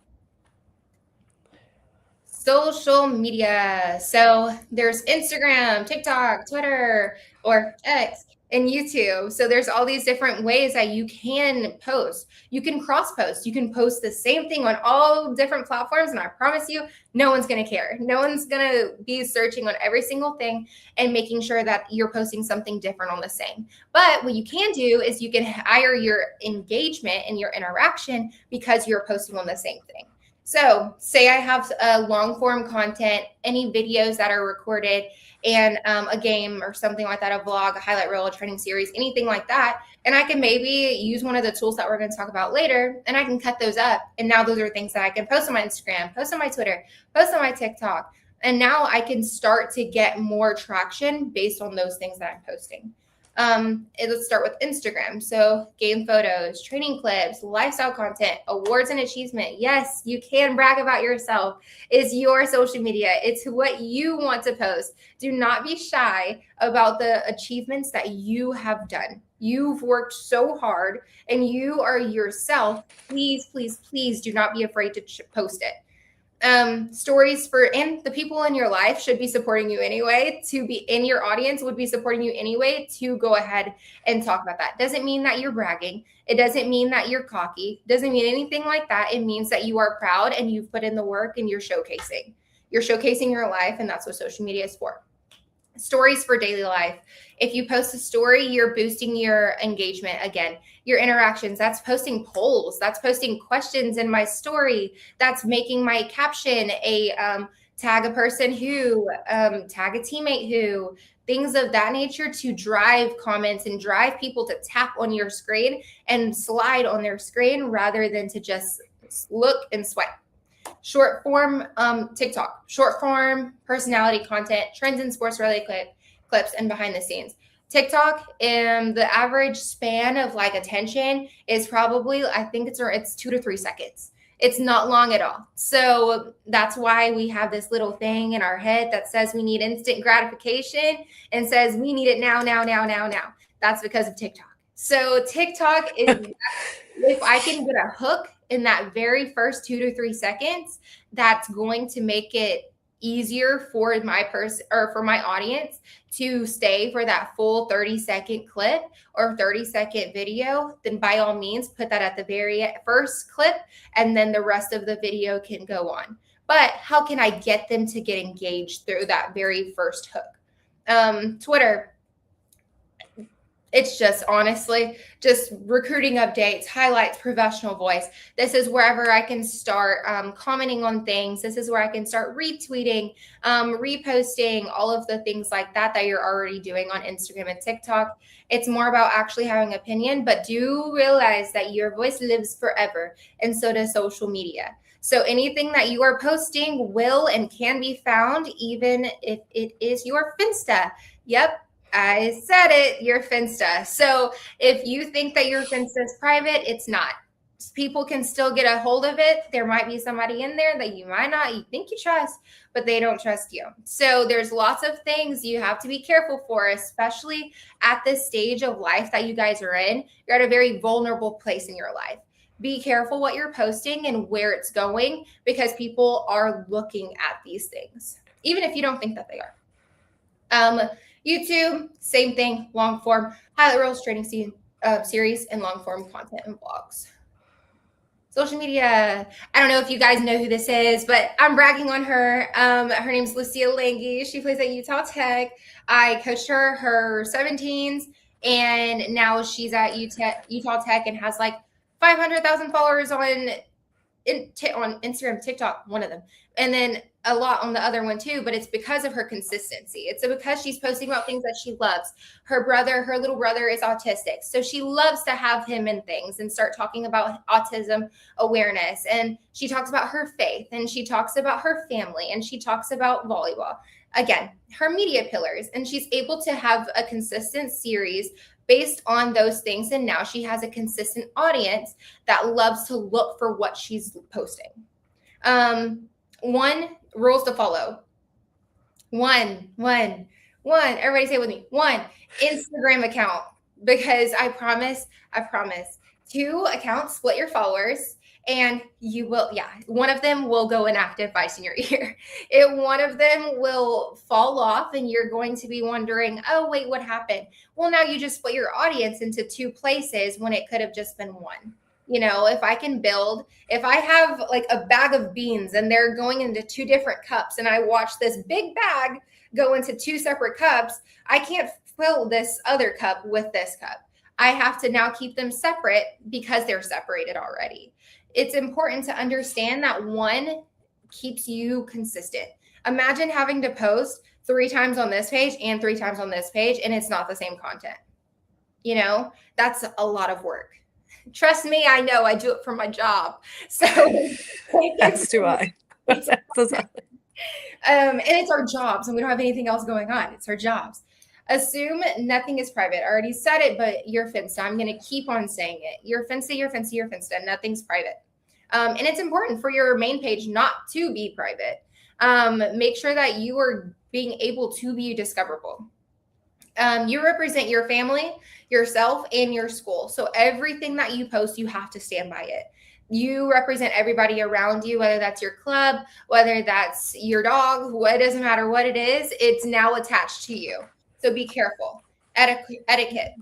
Social media. So there's Instagram, TikTok, Twitter, or X, and YouTube. So there's all these different ways that you can post. You can cross post. You can post the same thing on all different platforms. And I promise you, no one's going to care. No one's going to be searching on every single thing and making sure that you're posting something different on the same. But what you can do is you can hire your engagement and your interaction because you're posting on the same thing. So say I have long form content, any videos that are recorded, and a game or something like that, a vlog, a highlight reel, a training series, anything like that. And I can maybe use one of the tools that we're going to talk about later, and I can cut those up. And now those are things that I can post on my Instagram, post on my Twitter, post on my TikTok. And now I can start to get more traction based on those things that I'm posting. Let's start with Instagram. So game photos, training clips, lifestyle content, awards and achievement. Yes, you can brag about yourself. It's your social media. It's what you want to post. Do not be shy about the achievements that you have done. You've worked so hard and you are yourself. Please, please, please do not be afraid to post it. Stories and the people in your life should be supporting you anyway. To be in your audience would be supporting you anyway to go ahead and talk about that. Doesn't mean that you're bragging. It doesn't mean that you're cocky. Doesn't mean anything like that. It means that you are proud and you've put in the work and you're showcasing. You're showcasing your life, and that's what social media is for. Stories for daily life. If you post a story, you're boosting your engagement again, your interactions. That's posting polls. That's posting questions in my story. That's making my caption a tag a person who, tag a teammate who, things of that nature to drive comments and drive people to tap on your screen and slide on their screen rather than to just look and swipe. Short form TikTok, short form personality content, trends in sports related clips, and behind the scenes. TikTok, the average span of like attention is probably, I think it's 2 to 3 seconds. It's not long at all. So that's why we have this little thing in our head that says we need instant gratification and says we need it now, now, now, now, now. That's because of TikTok. So TikTok is, if I can get a hook in that very first 2 to 3 seconds, that's going to make it easier for my person or for my audience to stay for that full 30-second clip or 30-second video, then by all means put that at the very first clip, and then the rest of the video can go on. But how can I get them to get engaged through that very first hook? Twitter. It's just honestly just recruiting updates, highlights, professional voice. This is wherever I can start commenting on things. This is where I can start retweeting, reposting, all of the things like that you're already doing on Instagram and TikTok. It's more about actually having opinion, but do realize that your voice lives forever, and so does social media. So anything that you are posting will and can be found, even if it is your Finsta. Yep. I said it, your Finsta. So if you think that your Finsta is private, it's not. People can still get a hold of it. There might be somebody in there that you think you trust, but they don't trust you. So there's lots of things you have to be careful for, especially at this stage of life that you guys are in. You're at a very vulnerable place in your life. Be careful what you're posting and where it's going, because people are looking at these things, even if you don't think that they are. YouTube, same thing, long form, highlight reels, training series, and long form content and vlogs. Social media, I don't know if you guys know who this is, but I'm bragging on her. Her name's Lucia Lange. She plays at Utah Tech. I coached her 17s, and now she's at Utah Tech and has like 500,000 followers on Instagram, TikTok, one of them, and then a lot on the other one too. But it's because of her consistency. It's because she's posting about things that she loves. Her little brother is autistic, so she loves to have him in things and start talking about autism awareness. And she talks about her faith, and she talks about her family, and she talks about volleyball. Again, her media pillars, and she's able to have a consistent series based on those things. And now she has a consistent audience that loves to look for what she's posting. 1, rules to follow. One. Everybody say it with me. 1, Instagram account, because I promise 2 accounts, split your followers, And you will, one of them will go inactive vice in your ear. One of them will fall off and you're going to be wondering, oh, wait, what happened? Well, now you just split your audience into two places when it could have just been one. If I have like a bag of beans and they're going into two different cups and I watch this big bag go into two separate cups, I can't fill this other cup with this cup. I have to now keep them separate because they're separated already. It's important to understand that one keeps you consistent. Imagine having to post 3 times on this page and 3 times on this page, and it's not the same content. That's a lot of work. Trust me, I know. I do it for my job. So as do I. And it's our jobs, and we don't have anything else going on. It's our jobs. Assume nothing is private. I already said it, but you're Finsta. I'm going to keep on saying it. You're Finsta, you're Finsta, you're Finsta. Nothing's private. And it's important for your main page not to be private. Make sure that you are being able to be discoverable. You represent your family, yourself, and your school. So everything that you post, you have to stand by it. You represent everybody around you, whether that's your club, whether that's your dog, it doesn't matter what it is, it's now attached to you. So be careful. Etiquette.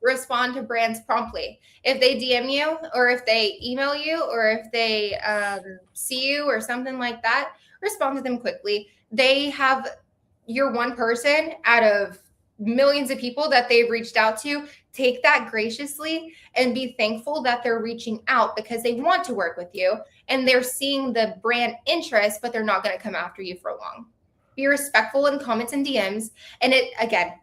Respond to brands promptly. If they DM you or if they email you or if they see you or something like that, respond to them quickly. You're one person out of millions of people that they've reached out to. Take that graciously and be thankful that they're reaching out because they want to work with you and they're seeing the brand interest, but they're not going to come after you for long. Be respectful in comments and DMs. And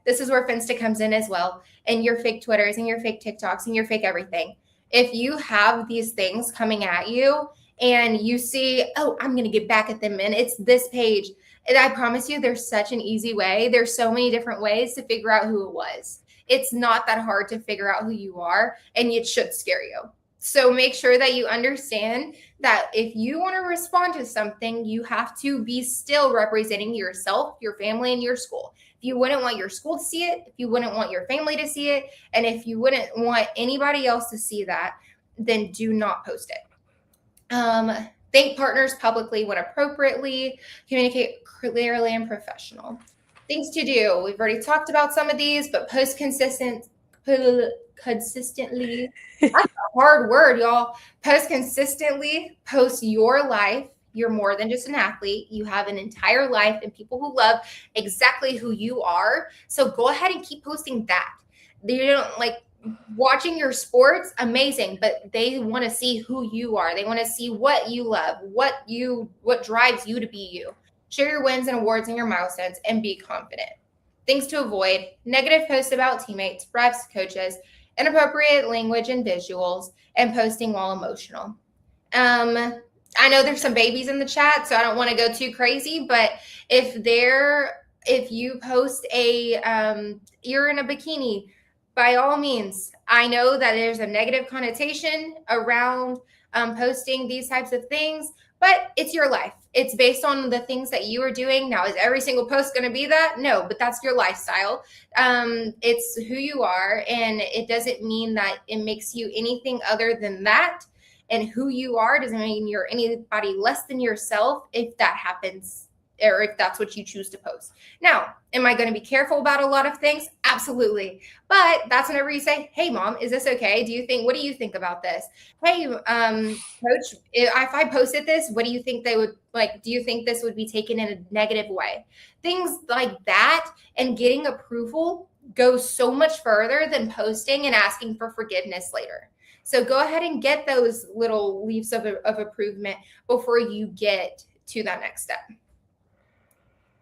this is where Finsta comes in as well. And your fake Twitters and your fake TikToks and your fake everything. If you have these things coming at you and you see, oh, I'm going to get back at them and it's this page. And I promise you, there's such an easy way. There's so many different ways to figure out who it was. It's not that hard to figure out who you are, and it should scare you. So make sure that you understand that if you want to respond to something, you have to be still representing yourself, your family, and your school. If you wouldn't want your school to see it, if you wouldn't want your family to see it, and if you wouldn't want anybody else to see that, then do not post it. Thank partners publicly when appropriately. Communicate clearly and professional. Things to do. We've already talked about some of these, but post consistently. That's a hard word, y'all. Post consistently. Post your life. You're more than just an athlete. You have an entire life and people who love exactly who you are. So go ahead and keep posting that. They don't like watching your sports, amazing, but they want to see who you are. They want to see what you love, what drives you to be you. Share your wins and awards and your milestones and be confident. Things to avoid: negative posts about teammates, refs, coaches, inappropriate language and visuals, and posting while emotional. I know there's some babies in the chat, so I don't want to go too crazy, but if you post you're in a bikini, by all means, I know that there's a negative connotation around posting these types of things, but it's your life. It's based on the things that you are doing. Now, is every single post going to be that? No, but that's your lifestyle. It's who you are, and it doesn't mean that it makes you anything other than that. And who you are doesn't mean you're anybody less than yourself if that happens, or if that's what you choose to post. Now, am I going to be careful about a lot of things? Absolutely. But that's whenever you say, hey, mom, is this okay? What do you think about this? Hey, coach, if I posted this, what do you think they would like? Do you think this would be taken in a negative way? Things like that, and getting approval goes so much further than posting and asking for forgiveness later. So go ahead and get those little leaves of improvement before you get to that next step.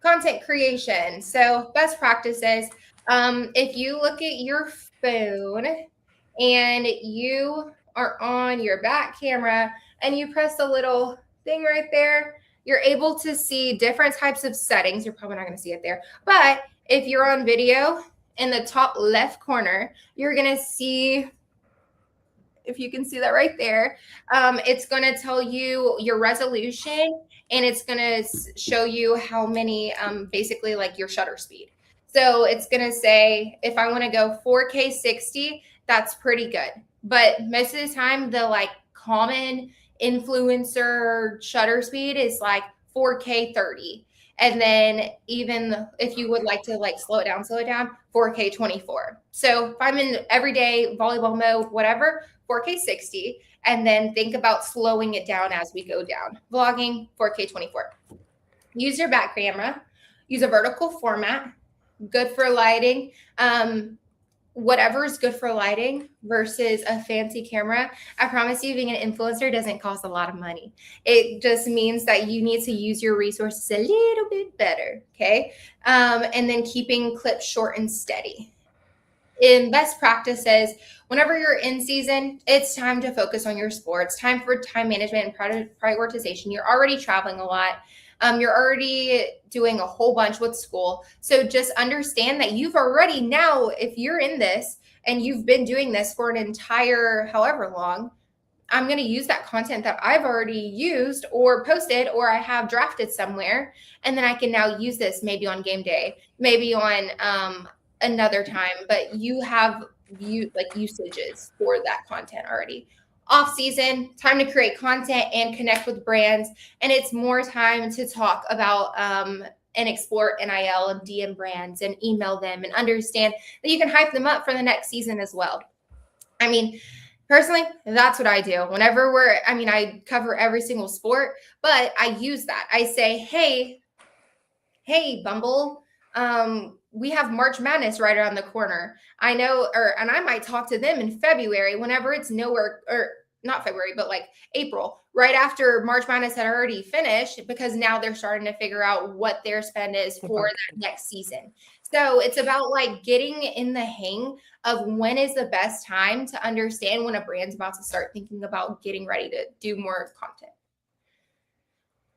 Content creation. So best practices. If you look at your phone and you are on your back camera and you press the little thing right there, you're able to see different types of settings. You're probably not going to see it there. But if you're on video, in the top left corner, you're going to see, if you can see that right there, it's going to tell you your resolution, and it's going to show you how many, basically like your shutter speed. So it's going to say, if I want to go 4K 60, that's pretty good. But most of the time, the like common influencer shutter speed is like 4K 30. And then even if you would like to like slow it down, 4K 24. So if I'm in everyday volleyball mode, whatever, 4K 60. And then think about slowing it down as we go down. Vlogging, 4K 24. Use your back camera. Use a vertical format. Good for lighting. Whatever is good for lighting versus a fancy camera, I promise you, being an influencer doesn't cost a lot of money. It just means that you need to use your resources a little bit better, okay? And then keeping clips short and steady. In best practices, whenever you're in season, it's time to focus on your sports, time for time management and prioritization. You're already traveling a lot. You're already doing a whole bunch with school. So just understand that you've already now, if you're in this and you've been doing this for an entire however long, I'm going to use that content that I've already used or posted or I have drafted somewhere. And then I can now use this maybe on game day, maybe on another time, but you have usages for that content already. Off season, time to create content and connect with brands. And it's more time to talk about and explore NIL and DM brands and email them and understand that you can hype them up for the next season as well. I mean, personally, that's what I do. Whenever I cover every single sport, but I use that. I say, hey, Bumble, we have March Madness right around the corner. I know, and I might talk to them in February whenever it's nowhere, or not February, but like April, right after March Madness had already finished, because now they're starting to figure out what their spend is for that next season. So it's about like getting in the hang of when is the best time to understand when a brand's about to start thinking about getting ready to do more content.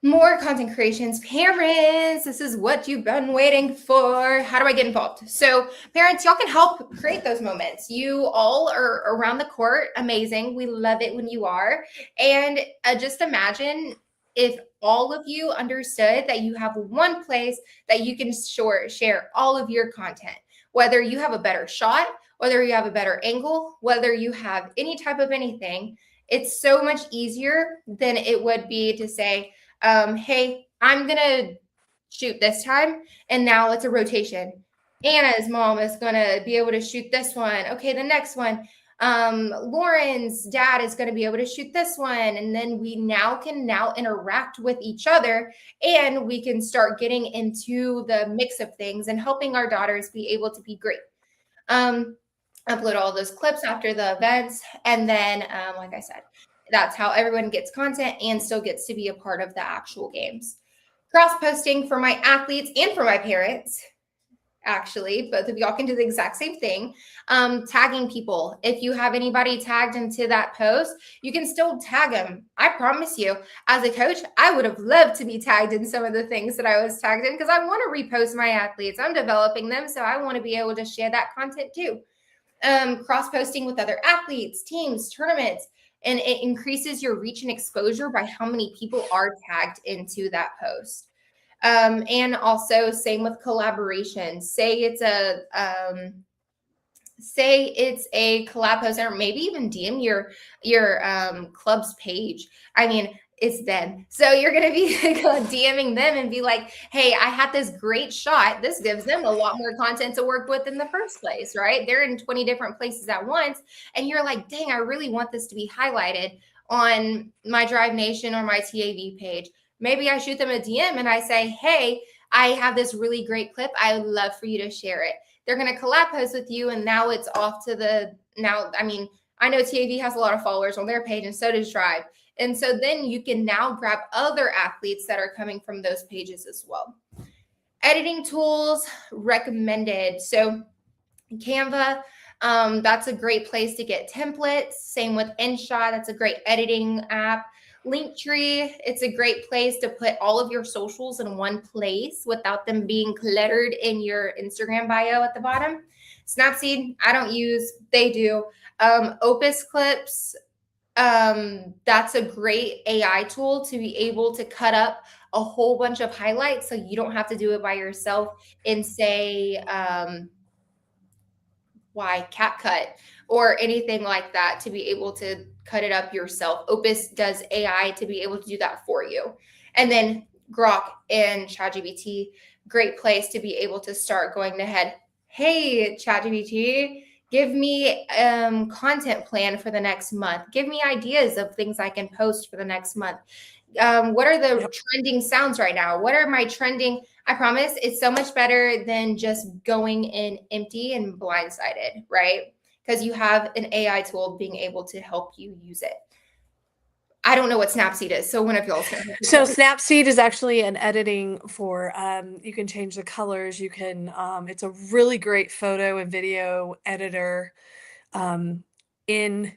More content creations. Parents, this is what you've been waiting for. How do I get involved? So parents, y'all can help create those moments. You all are around the court. Amazing. We love it when you are. And just imagine if all of you understood that you have one place that you can share all of your content, whether you have a better shot, whether you have a better angle, whether you have any type of anything. It's so much easier than it would be to say, hey, I'm going to shoot this time. And now it's a rotation. Anna's mom is going to be able to shoot this one. Okay, the next one. Lauren's dad is going to be able to shoot this one. And then we can interact with each other, and we can start getting into the mix of things and helping our daughters be able to be great. Upload all those clips after the events. And then, like I said, that's how everyone gets content and still gets to be a part of the actual games. Cross-posting for my athletes and for my parents. Actually, both of y'all can do the exact same thing. Tagging people. If you have anybody tagged into that post, you can still tag them. I promise you, as a coach, I would have loved to be tagged in some of the things that I was tagged in because I want to repost my athletes. I'm developing them, so I want to be able to share that content too. Cross-posting with other athletes, teams, tournaments, and it increases your reach and exposure by how many people are tagged into that post. And also same with collaboration. Say it's a collab post, or maybe even DM your club's page. I mean, it's them. So you're going to be DMing them and be like, hey, I had this great shot. This gives them a lot more content to work with in the first place, right? They're in 20 different places at once. And you're like, dang, I really want this to be highlighted on my Drive Nation or my TAV page. Maybe I shoot them a DM and I say, hey, I have this really great clip. I would love for you to share it. They're going to collab post with you. And now it's off to I know TAV has a lot of followers on their page, and so does Drive. And so then you can now grab other athletes that are coming from those pages as well. Editing tools recommended. So Canva, that's a great place to get templates. Same with InShot. That's a great editing app. Linktree, it's a great place to put all of your socials in one place without them being cluttered in your Instagram bio at the bottom. Snapseed, I don't use, they do. Opus Clips, that's a great AI tool to be able to cut up a whole bunch of highlights so you don't have to do it by yourself in, say, CapCut or anything like that to be able to cut it up yourself. Opus does AI to be able to do that for you. And then Grok and ChatGPT, great place to be able to start going ahead. Hey, ChatGPT, give me content plan for the next month. Give me ideas of things I can post for the next month. What are the trending sounds right now? What are my trending? I promise it's so much better than just going in empty and blindsided, right? Because you have an AI tool being able to help you use it. I don't know what Snapseed is, so one of y'all can. So Snapseed is actually an editing for, you can change the colors. You can, it's a really great photo and video editor in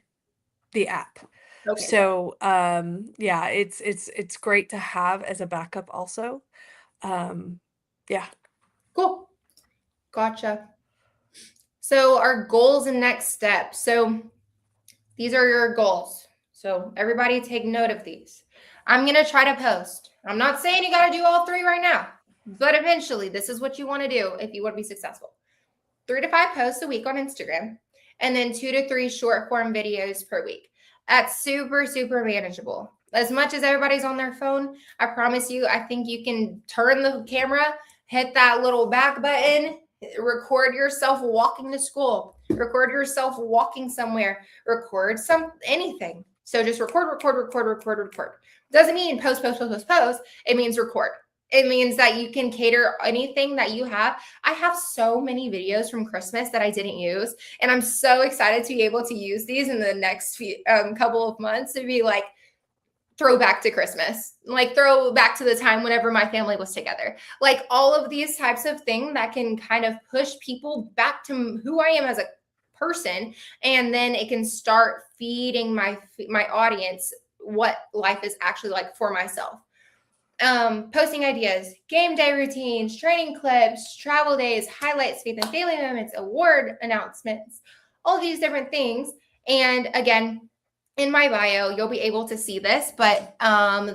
the app. Okay. So yeah, it's great to have as a backup also. Yeah. Cool. Gotcha. So our goals and next steps. So these are your goals. So everybody take note of these. I'm going to try to post. I'm not saying you got to do all 3 right now, but eventually this is what you want to do if you want to be successful. 3 to 5 posts a week on Instagram, and then 2 to 3 short form videos per week. That's super, super manageable. As much as everybody's on their phone, I promise you, I think you can turn the camera, hit that little back button, record yourself walking to school, record yourself walking somewhere, record anything. So just record. Doesn't mean post. It means record. It means that you can cater anything that you have. I have so many videos from Christmas that I didn't use, and I'm so excited to be able to use these in the next few, couple of months to be like throwback to Christmas, like throw back to the time whenever my family was together. Like all of these types of things that can kind of push people back to who I am as a person, and then it can start feeding my audience what life is actually like for myself. Posting ideas, game day routines, training clips, travel days, highlights, faith and family moments, award announcements, all these different things. And again, in my bio, you'll be able to see this, but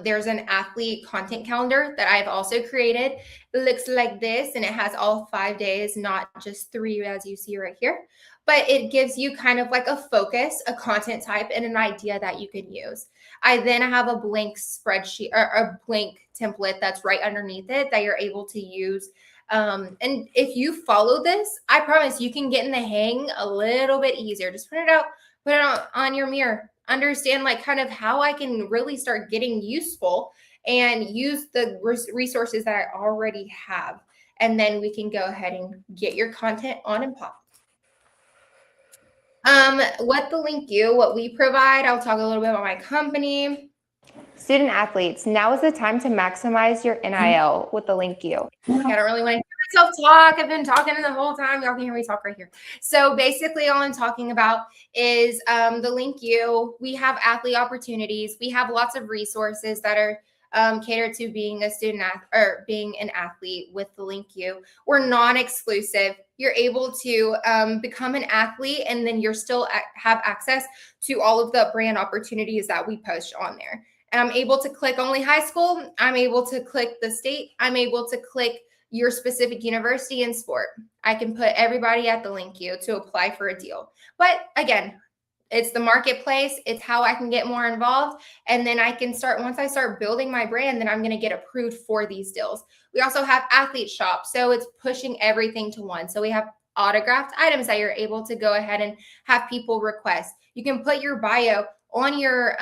there's an athlete content calendar that I've also created. It looks like this, and it has all 5 days, not just 3 as you see right here. But it gives you kind of like a focus, a content type, and an idea that you can use. I then have a blank spreadsheet or a blank template that's right underneath it that you're able to use. And if you follow this, I promise you can get in the hang a little bit easier. Just print it out, put it on your mirror, understand like kind of how I can really start getting useful and use the resources that I already have. And then we can go ahead and get your content on and pop. What TheLinkU, what we provide, I'll talk a little bit about my company. Student athletes, now is the time to maximize your NIL with TheLinkU. I don't really want to hear myself talk. I've been talking the whole time. Y'all can hear me talk right here. So basically all I'm talking about is TheLinkU. We have athlete opportunities. We have lots of resources that are catered to being a student or being an athlete with TheLinkU. We're non-exclusive. You're able to become an athlete, and then you're still have access to all of the brand opportunities that we post on there. And I'm able to click only high school. I'm able to click the state. I'm able to click your specific university and sport. I can put everybody at TheLinkU to apply for a deal. But again, it's the marketplace. It's how I can get more involved. And then I can start, once I start building my brand, then I'm going to get approved for these deals. We also have athlete shops. So it's pushing everything to one. So we have autographed items that you're able to go ahead and have people request. You can put your bio on your,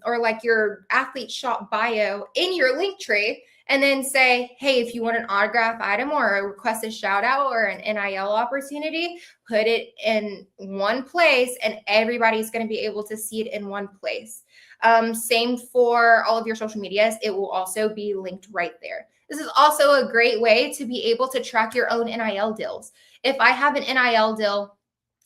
or like your athlete shop bio in your link tree, and then say, hey, if you want an autograph item or a request a shout out or an NIL opportunity, put it in one place and everybody's going to be able to see it in one place. Same for all of your social medias. It will also be linked right there. This is also a great way to be able to track your own NIL deals. If I have an NIL deal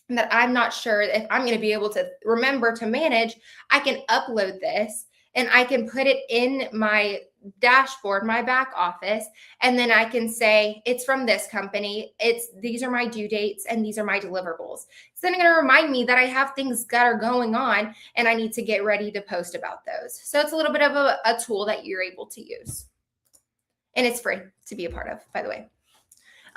that I'm not sure if I'm going to be able to remember to manage, I can upload this and I can put it in my dashboard, my back office, and then I can say it's from this company. These are my due dates and these are my deliverables. It's then going to remind me that I have things that are going on and I need to get ready to post about those. So it's a little bit of a tool that you're able to use. And it's free to be a part of, by the way.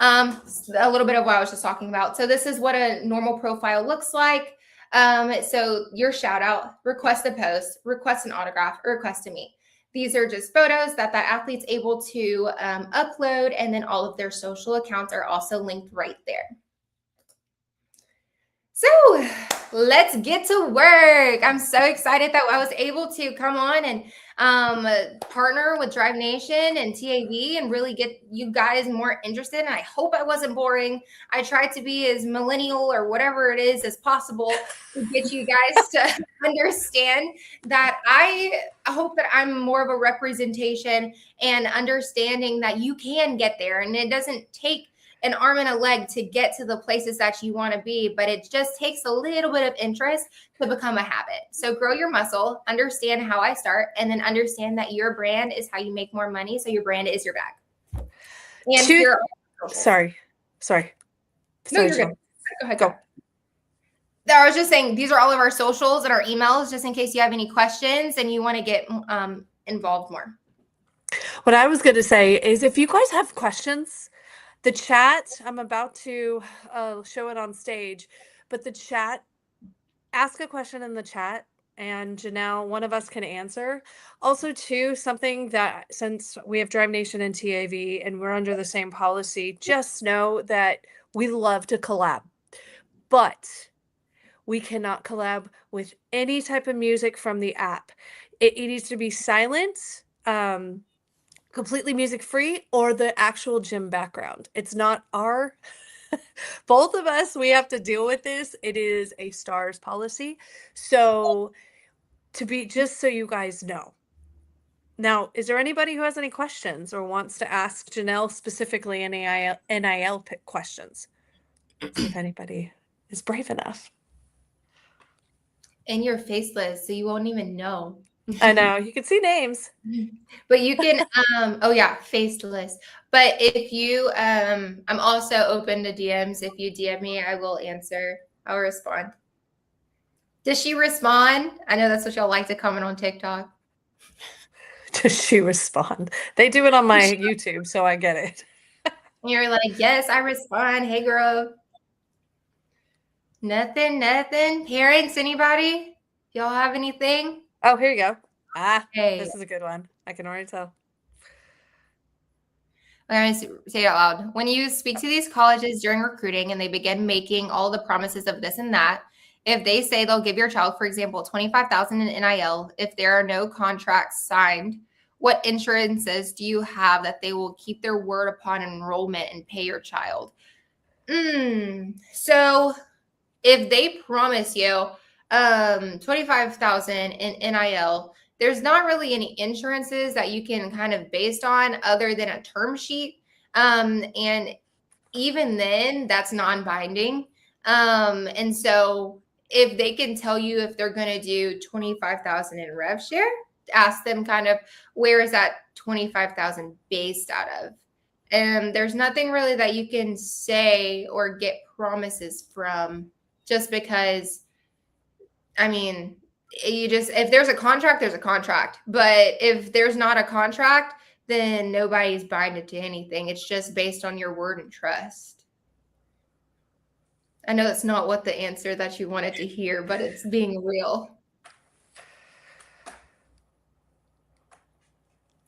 A little bit of what I was just talking about. So this is what a normal profile looks like. So your shout out, request a post, request an autograph, or request to meet. These are just photos that athlete's able to upload, and then all of their social accounts are also linked right there. So let's get to work. I'm so excited that I was able to come on and partner with Drive Nation and TAV and really get you guys more interested. And I hope I wasn't boring. I tried to be as millennial or whatever it is as possible to get you guys to understand that I hope that I'm more of a representation and understanding that you can get there. And it doesn't take an arm and a leg to get to the places that you want to be, but it just takes a little bit of interest to become a habit. So grow your muscle, understand how I start, and then understand that your brand is how you make more money. So your brand is your bag. And sorry. No, you're good. Go ahead. Go. I was just saying, these are all of our socials and our emails, just in case you have any questions and you want to get involved more. What I was going to say is, if you guys have questions, the chat, I'm about to show it on stage, but the chat, ask a question in the chat and Janelle, one of us can answer. Also, too, something that, since we have Drive Nation and TAV and we're under the same policy, just know that we love to collab, but we cannot collab with any type of music from the app. It needs to be silent, completely music free, or the actual gym background. It's not our, both of us, we have to deal with this. It is a STARS policy. So just so you guys know. Now, is there anybody who has any questions or wants to ask Janelle specifically any NIL questions? See if anybody is brave enough. And you're faceless, so you won't even know. I know, you can see names. But you can, oh yeah, faceless. But if you, I'm also open to DMs. If you DM me, I will answer. I'll respond. Does she respond? I know that's what y'all like to comment on TikTok. Does she respond? They do it on my YouTube, so I get it. You're like, yes, I respond. Hey, girl. Nothing. Parents, anybody? Y'all have anything? Oh, here you go. Hey. This is a good one. I can already tell. I'm going to say it out loud. When you speak to these colleges during recruiting and they begin making all the promises of this and that, if they say they'll give your child, for example, $25,000 in NIL, if there are no contracts signed, what insurances do you have that they will keep their word upon enrollment and pay your child? So if they promise you $25,000 in NIL, there's not really any insurances that you can kind of based on other than a term sheet. And even then, that's non-binding. And so if they can tell you if they're going to do $25,000 in rev share, ask them kind of where is that $25,000 based out of? And there's nothing really that you can say or get promises from, just because, I mean, if there's a contract, there's a contract. But if there's not a contract, then nobody's binded to anything. It's just based on your word and trust. I know that's not what the answer that you wanted to hear, but it's being real.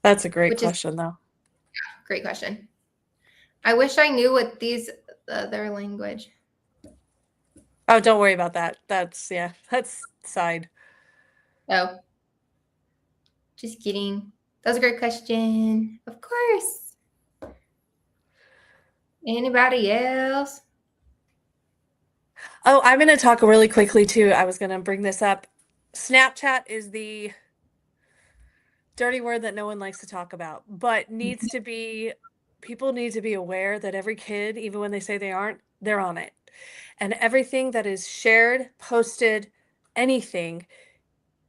That's a great question, though. Great question. I wish I knew what their language. Oh, don't worry about that. That's side. Oh, just kidding. That was a great question. Of course. Anybody else? Oh, I'm going to talk really quickly too. I was going to bring this up. Snapchat is the dirty word that no one likes to talk about, but people need to be aware that every kid, even when they say they aren't, they're on it. And everything that is shared, posted, anything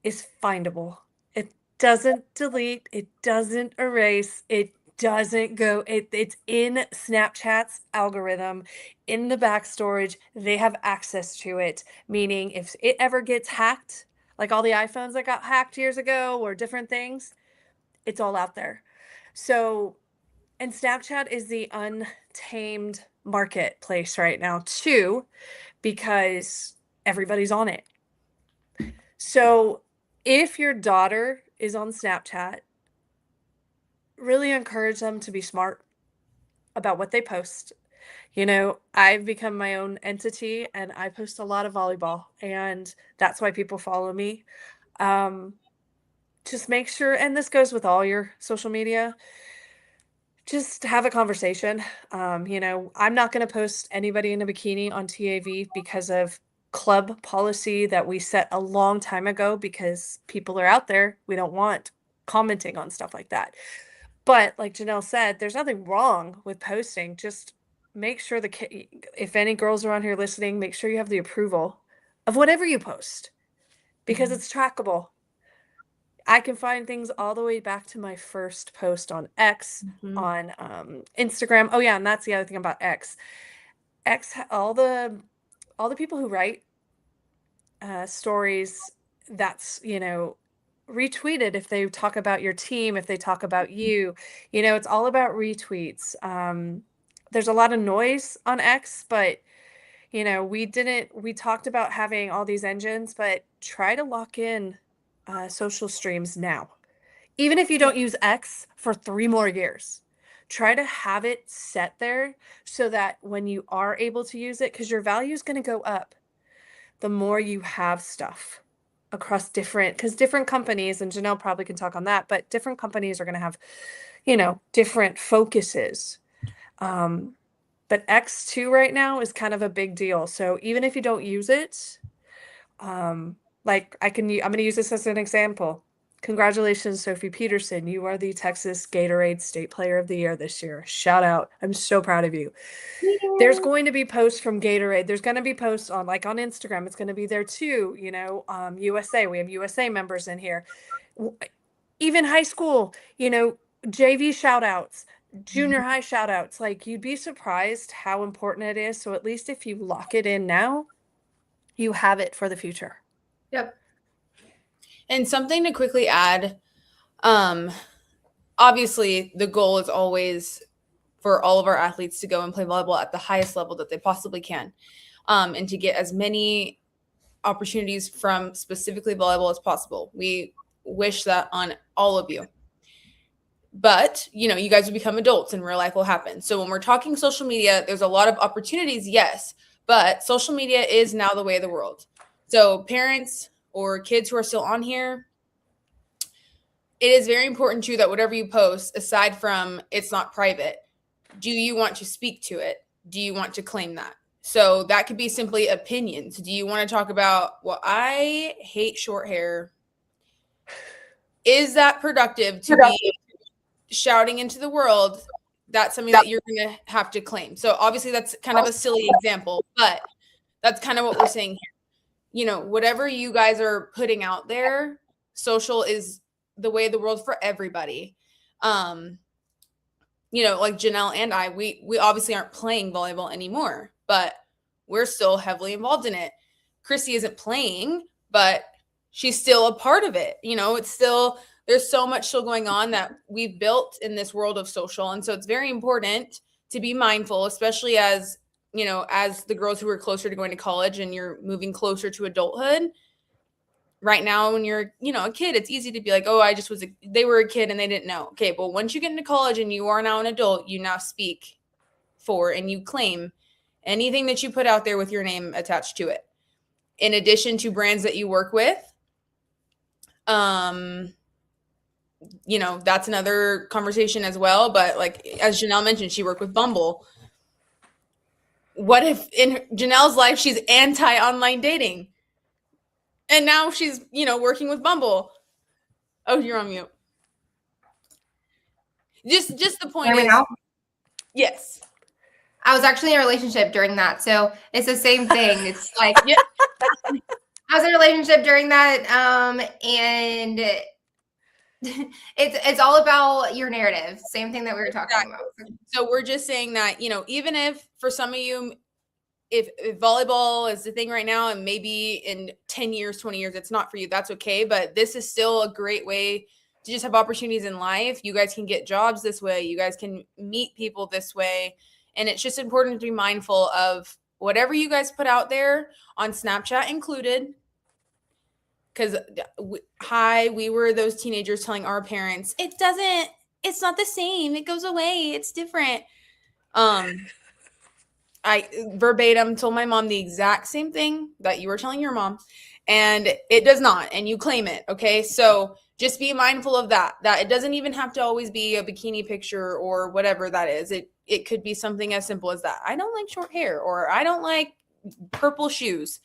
is findable. It doesn't delete, it doesn't erase, it doesn't go, it's in Snapchat's algorithm, in the back storage. They have access to it, meaning if it ever gets hacked, like all the iPhones that got hacked years ago or different things, it's all out there. So And Snapchat is the untamed marketplace right now too, because everybody's on it. So if your daughter is on Snapchat, really encourage them to be smart about what they post. You know, I've become my own entity and I post a lot of volleyball, and that's why people follow me. Um, just make sure, and this goes with all your social media, just have a conversation. You know, I'm not going to post anybody in a bikini on TAV because of club policy that we set a long time ago, because people are out there. We don't want commenting on stuff like that. But like Janelle said, there's nothing wrong with posting. Just make sure if any girls are on here listening, make sure you have the approval of whatever you post, because it's trackable. I can find things all the way back to my first post on X, on Instagram. Oh yeah, and that's the other thing about X. All the people who write stories, that's, you know, retweeted if they talk about your team, if they talk about you. You know, it's all about retweets. There's a lot of noise on X, but you know, we talked about having all these engines, but try to lock in social streams now. Even if you don't use X for 3 more years, try to have it set there so that when you are able to use it, because your value is going to go up the more you have stuff across because different companies, and Janelle probably can talk on that, but different companies are going to have, you know, different focuses. But X2 right now is kind of a big deal. So even if you don't use it, like I'm going to use this as an example. Congratulations, Sophie Peterson. You are the Texas Gatorade State Player of the Year this year. Shout out. I'm so proud of you. There's going to be posts from Gatorade. There's going to be posts on Instagram. It's going to be there too. You know, USA. We have USA members in here. Even high school, you know, JV shout outs, junior high shout outs. Like, you'd be surprised how important it is. So at least if you lock it in now, you have it for the future. Yep. And something to quickly add, obviously the goal is always for all of our athletes to go and play volleyball at the highest level that they possibly can, and to get as many opportunities from specifically volleyball as possible. We wish that on all of you. But, you know, you guys will become adults and real life will happen. So when we're talking social media, there's a lot of opportunities, yes, but social media is now the way of the world. So parents or kids who are still on here, it is very important too that whatever you post, aside from it's not private, do you want to speak to it? Do you want to claim that? So that could be simply opinions. Do you want to talk about, well, I hate short hair? Is that productive to be shouting into the world? That's something that you're going to have to claim. So obviously that's kind of a silly example, but that's kind of what we're saying here. You know, whatever you guys are putting out there, social is the way of the world for everybody. You know, like Janelle and I, we obviously aren't playing volleyball anymore, but we're still heavily involved in it. Chrissy isn't playing, but she's still a part of it. You know, it's still, there's so much still going on that we've built in this world of social. And so it's very important to be mindful, especially as, you know, as the girls who are closer to going to college and you're moving closer to adulthood. Right now, when you're, you know, a kid, it's easy to be like, oh, they were a kid and they didn't know. Okay, but once you get into college and you are now an adult, you now speak for and you claim anything that you put out there with your name attached to it. In addition to brands that you work with, you know, that's another conversation as well. But like, as Janelle mentioned, she worked with Bumble. What if in Janelle's life, she's anti-online dating? And now she's, you know, working with Bumble. Oh, you're on mute. Just the point is, yes. I was actually in a relationship during that, so it's the same thing. It's like, Yeah. I was in a relationship during that, and it's all about your narrative. Same thing that we were talking about. So we're just saying that, you know, even if for some of you, if volleyball is the thing right now and maybe in 10 years, 20 years, it's not for you, that's okay. But this is still a great way to just have opportunities in life. You guys can get jobs this way. You guys can meet people this way. And it's just important to be mindful of whatever you guys put out there on Snapchat included. Because we were those teenagers telling our parents, it's not the same. It goes away. It's different. I verbatim told my mom the exact same thing that you were telling your mom, and it does not, and you claim it. Okay. So just be mindful of that it doesn't even have to always be a bikini picture or whatever that is. It could be something as simple as that. I don't like short hair, or I don't like purple shoes.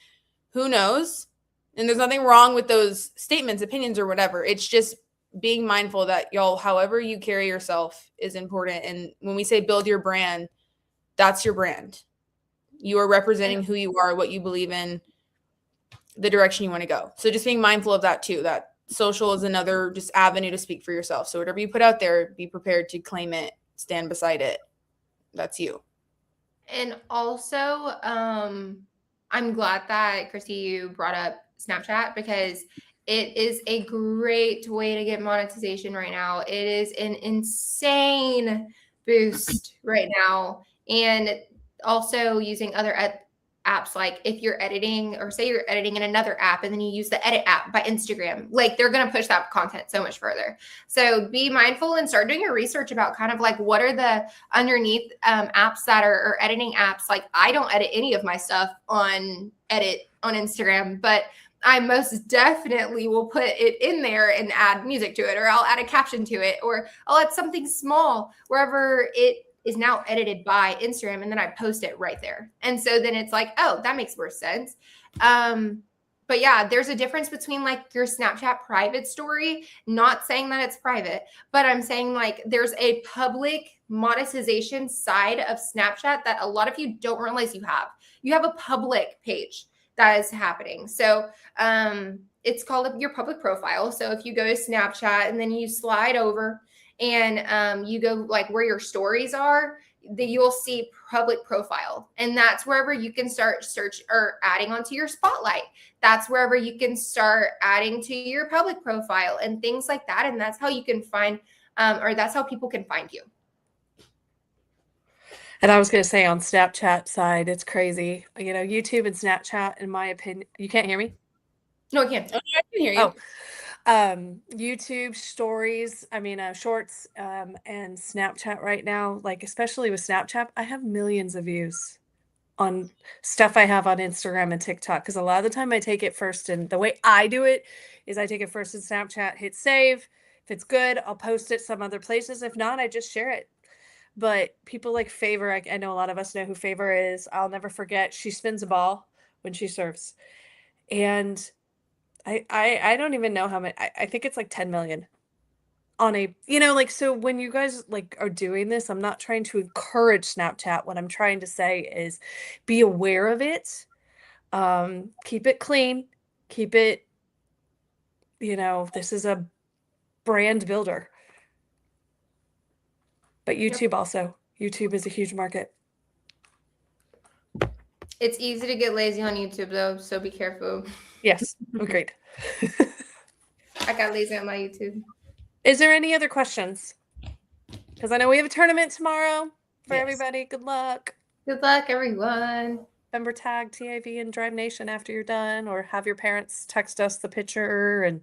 Who knows? And there's nothing wrong with those statements, opinions, or whatever. It's just being mindful that y'all, however you carry yourself is important. And when we say build your brand, that's your brand. You are representing who you are, what you believe in, the direction you want to go. So just being mindful of that too, that social is another just avenue to speak for yourself. So whatever you put out there, be prepared to claim it, stand beside it. That's you. And also, I'm glad that Christy, you brought up Snapchat, because it is a great way to get monetization right now. It is an insane boost right now. And also using other apps, like if you're editing, or say you're editing in another app and then you use the edit app by Instagram, like they're going to push that content so much further. So be mindful and start doing your research about kind of like what are the underneath apps that are, or editing apps. Like I don't edit any of my stuff on Instagram, but I most definitely will put it in there and add music to it, or I'll add a caption to it, or I'll add something small wherever it is now edited by Instagram, and then I post it right there. And so then it's like, oh, that makes more sense. But yeah, there's a difference between like your Snapchat private story, not saying that it's private, but I'm saying like there's a public monetization side of Snapchat that a lot of you don't realize you have. You have a public page that is happening. So it's called your public profile. So if you go to Snapchat and then you slide over and you go like where your stories are, you'll see public profile. And that's wherever you can start search or adding onto your spotlight. That's wherever you can start adding to your public profile and things like that. And that's how you can find, or that's how people can find you. And I was going to say on Snapchat side, it's crazy. You know, YouTube and Snapchat, in my opinion, you can't hear me? No, I can't. Oh, I can hear you. YouTube stories, shorts, and Snapchat right now, like especially with Snapchat, I have millions of views on stuff I have on Instagram and TikTok, because a lot of the time I take it first, and the way I do it is I take it first in Snapchat, hit save. If it's good, I'll post it some other places. If not, I just share it. But people like Favor, I know a lot of us know who Favor is. I'll never forget, she spins a ball when she serves. And I don't even know how many. I think it's like 10 million on a, so when you guys like are doing this, I'm not trying to encourage Snapchat. What I'm trying to say is be aware of it. Keep it clean. Keep it, this is a brand builder. But YouTube also. YouTube is a huge market. It's easy to get lazy on YouTube though, so be careful. Yes, agreed. I got lazy on my YouTube. Is there any other questions? Because I know we have a tournament tomorrow for everybody. Good luck. Good luck, everyone. Remember, tag TAV and Drive Nation after you're done, or have your parents text us the picture and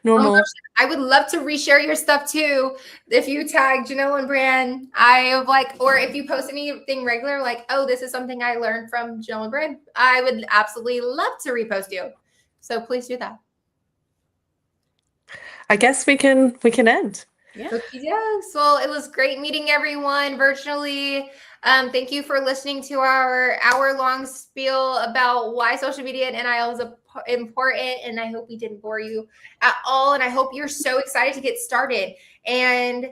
normal. Oh, I would love to reshare your stuff too. If you tag Janell and Bran, I have or if you post anything regular, like, oh, this is something I learned from Janell and Bran, I would absolutely love to repost you. So please do that. I guess we can end. Yeah. Yes. Well, it was great meeting everyone virtually. Thank you for listening to our hour-long spiel about why social media and NIL is important. And I hope we didn't bore you at all. And I hope you're so excited to get started. And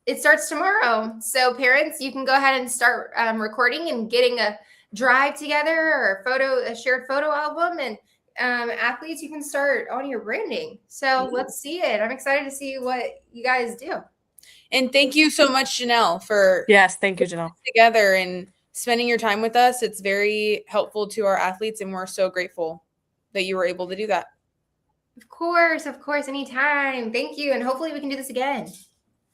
it starts tomorrow. So parents, you can go ahead and start recording and getting a drive together, or a shared photo album. And athletes, you can start on your branding. So let's see it. I'm excited to see what you guys do. And thank you so much, Janell, for thank you, Janell, together and spending your time with us. It's very helpful to our athletes, and we're so grateful that you were able to do that. Of course, anytime. Thank you. And hopefully we can do this again.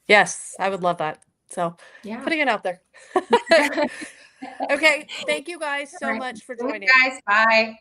Yes, I would love that. So Yeah. putting it out there. Okay. Thank you guys so All right. much for Thanks, joining. guys. Bye.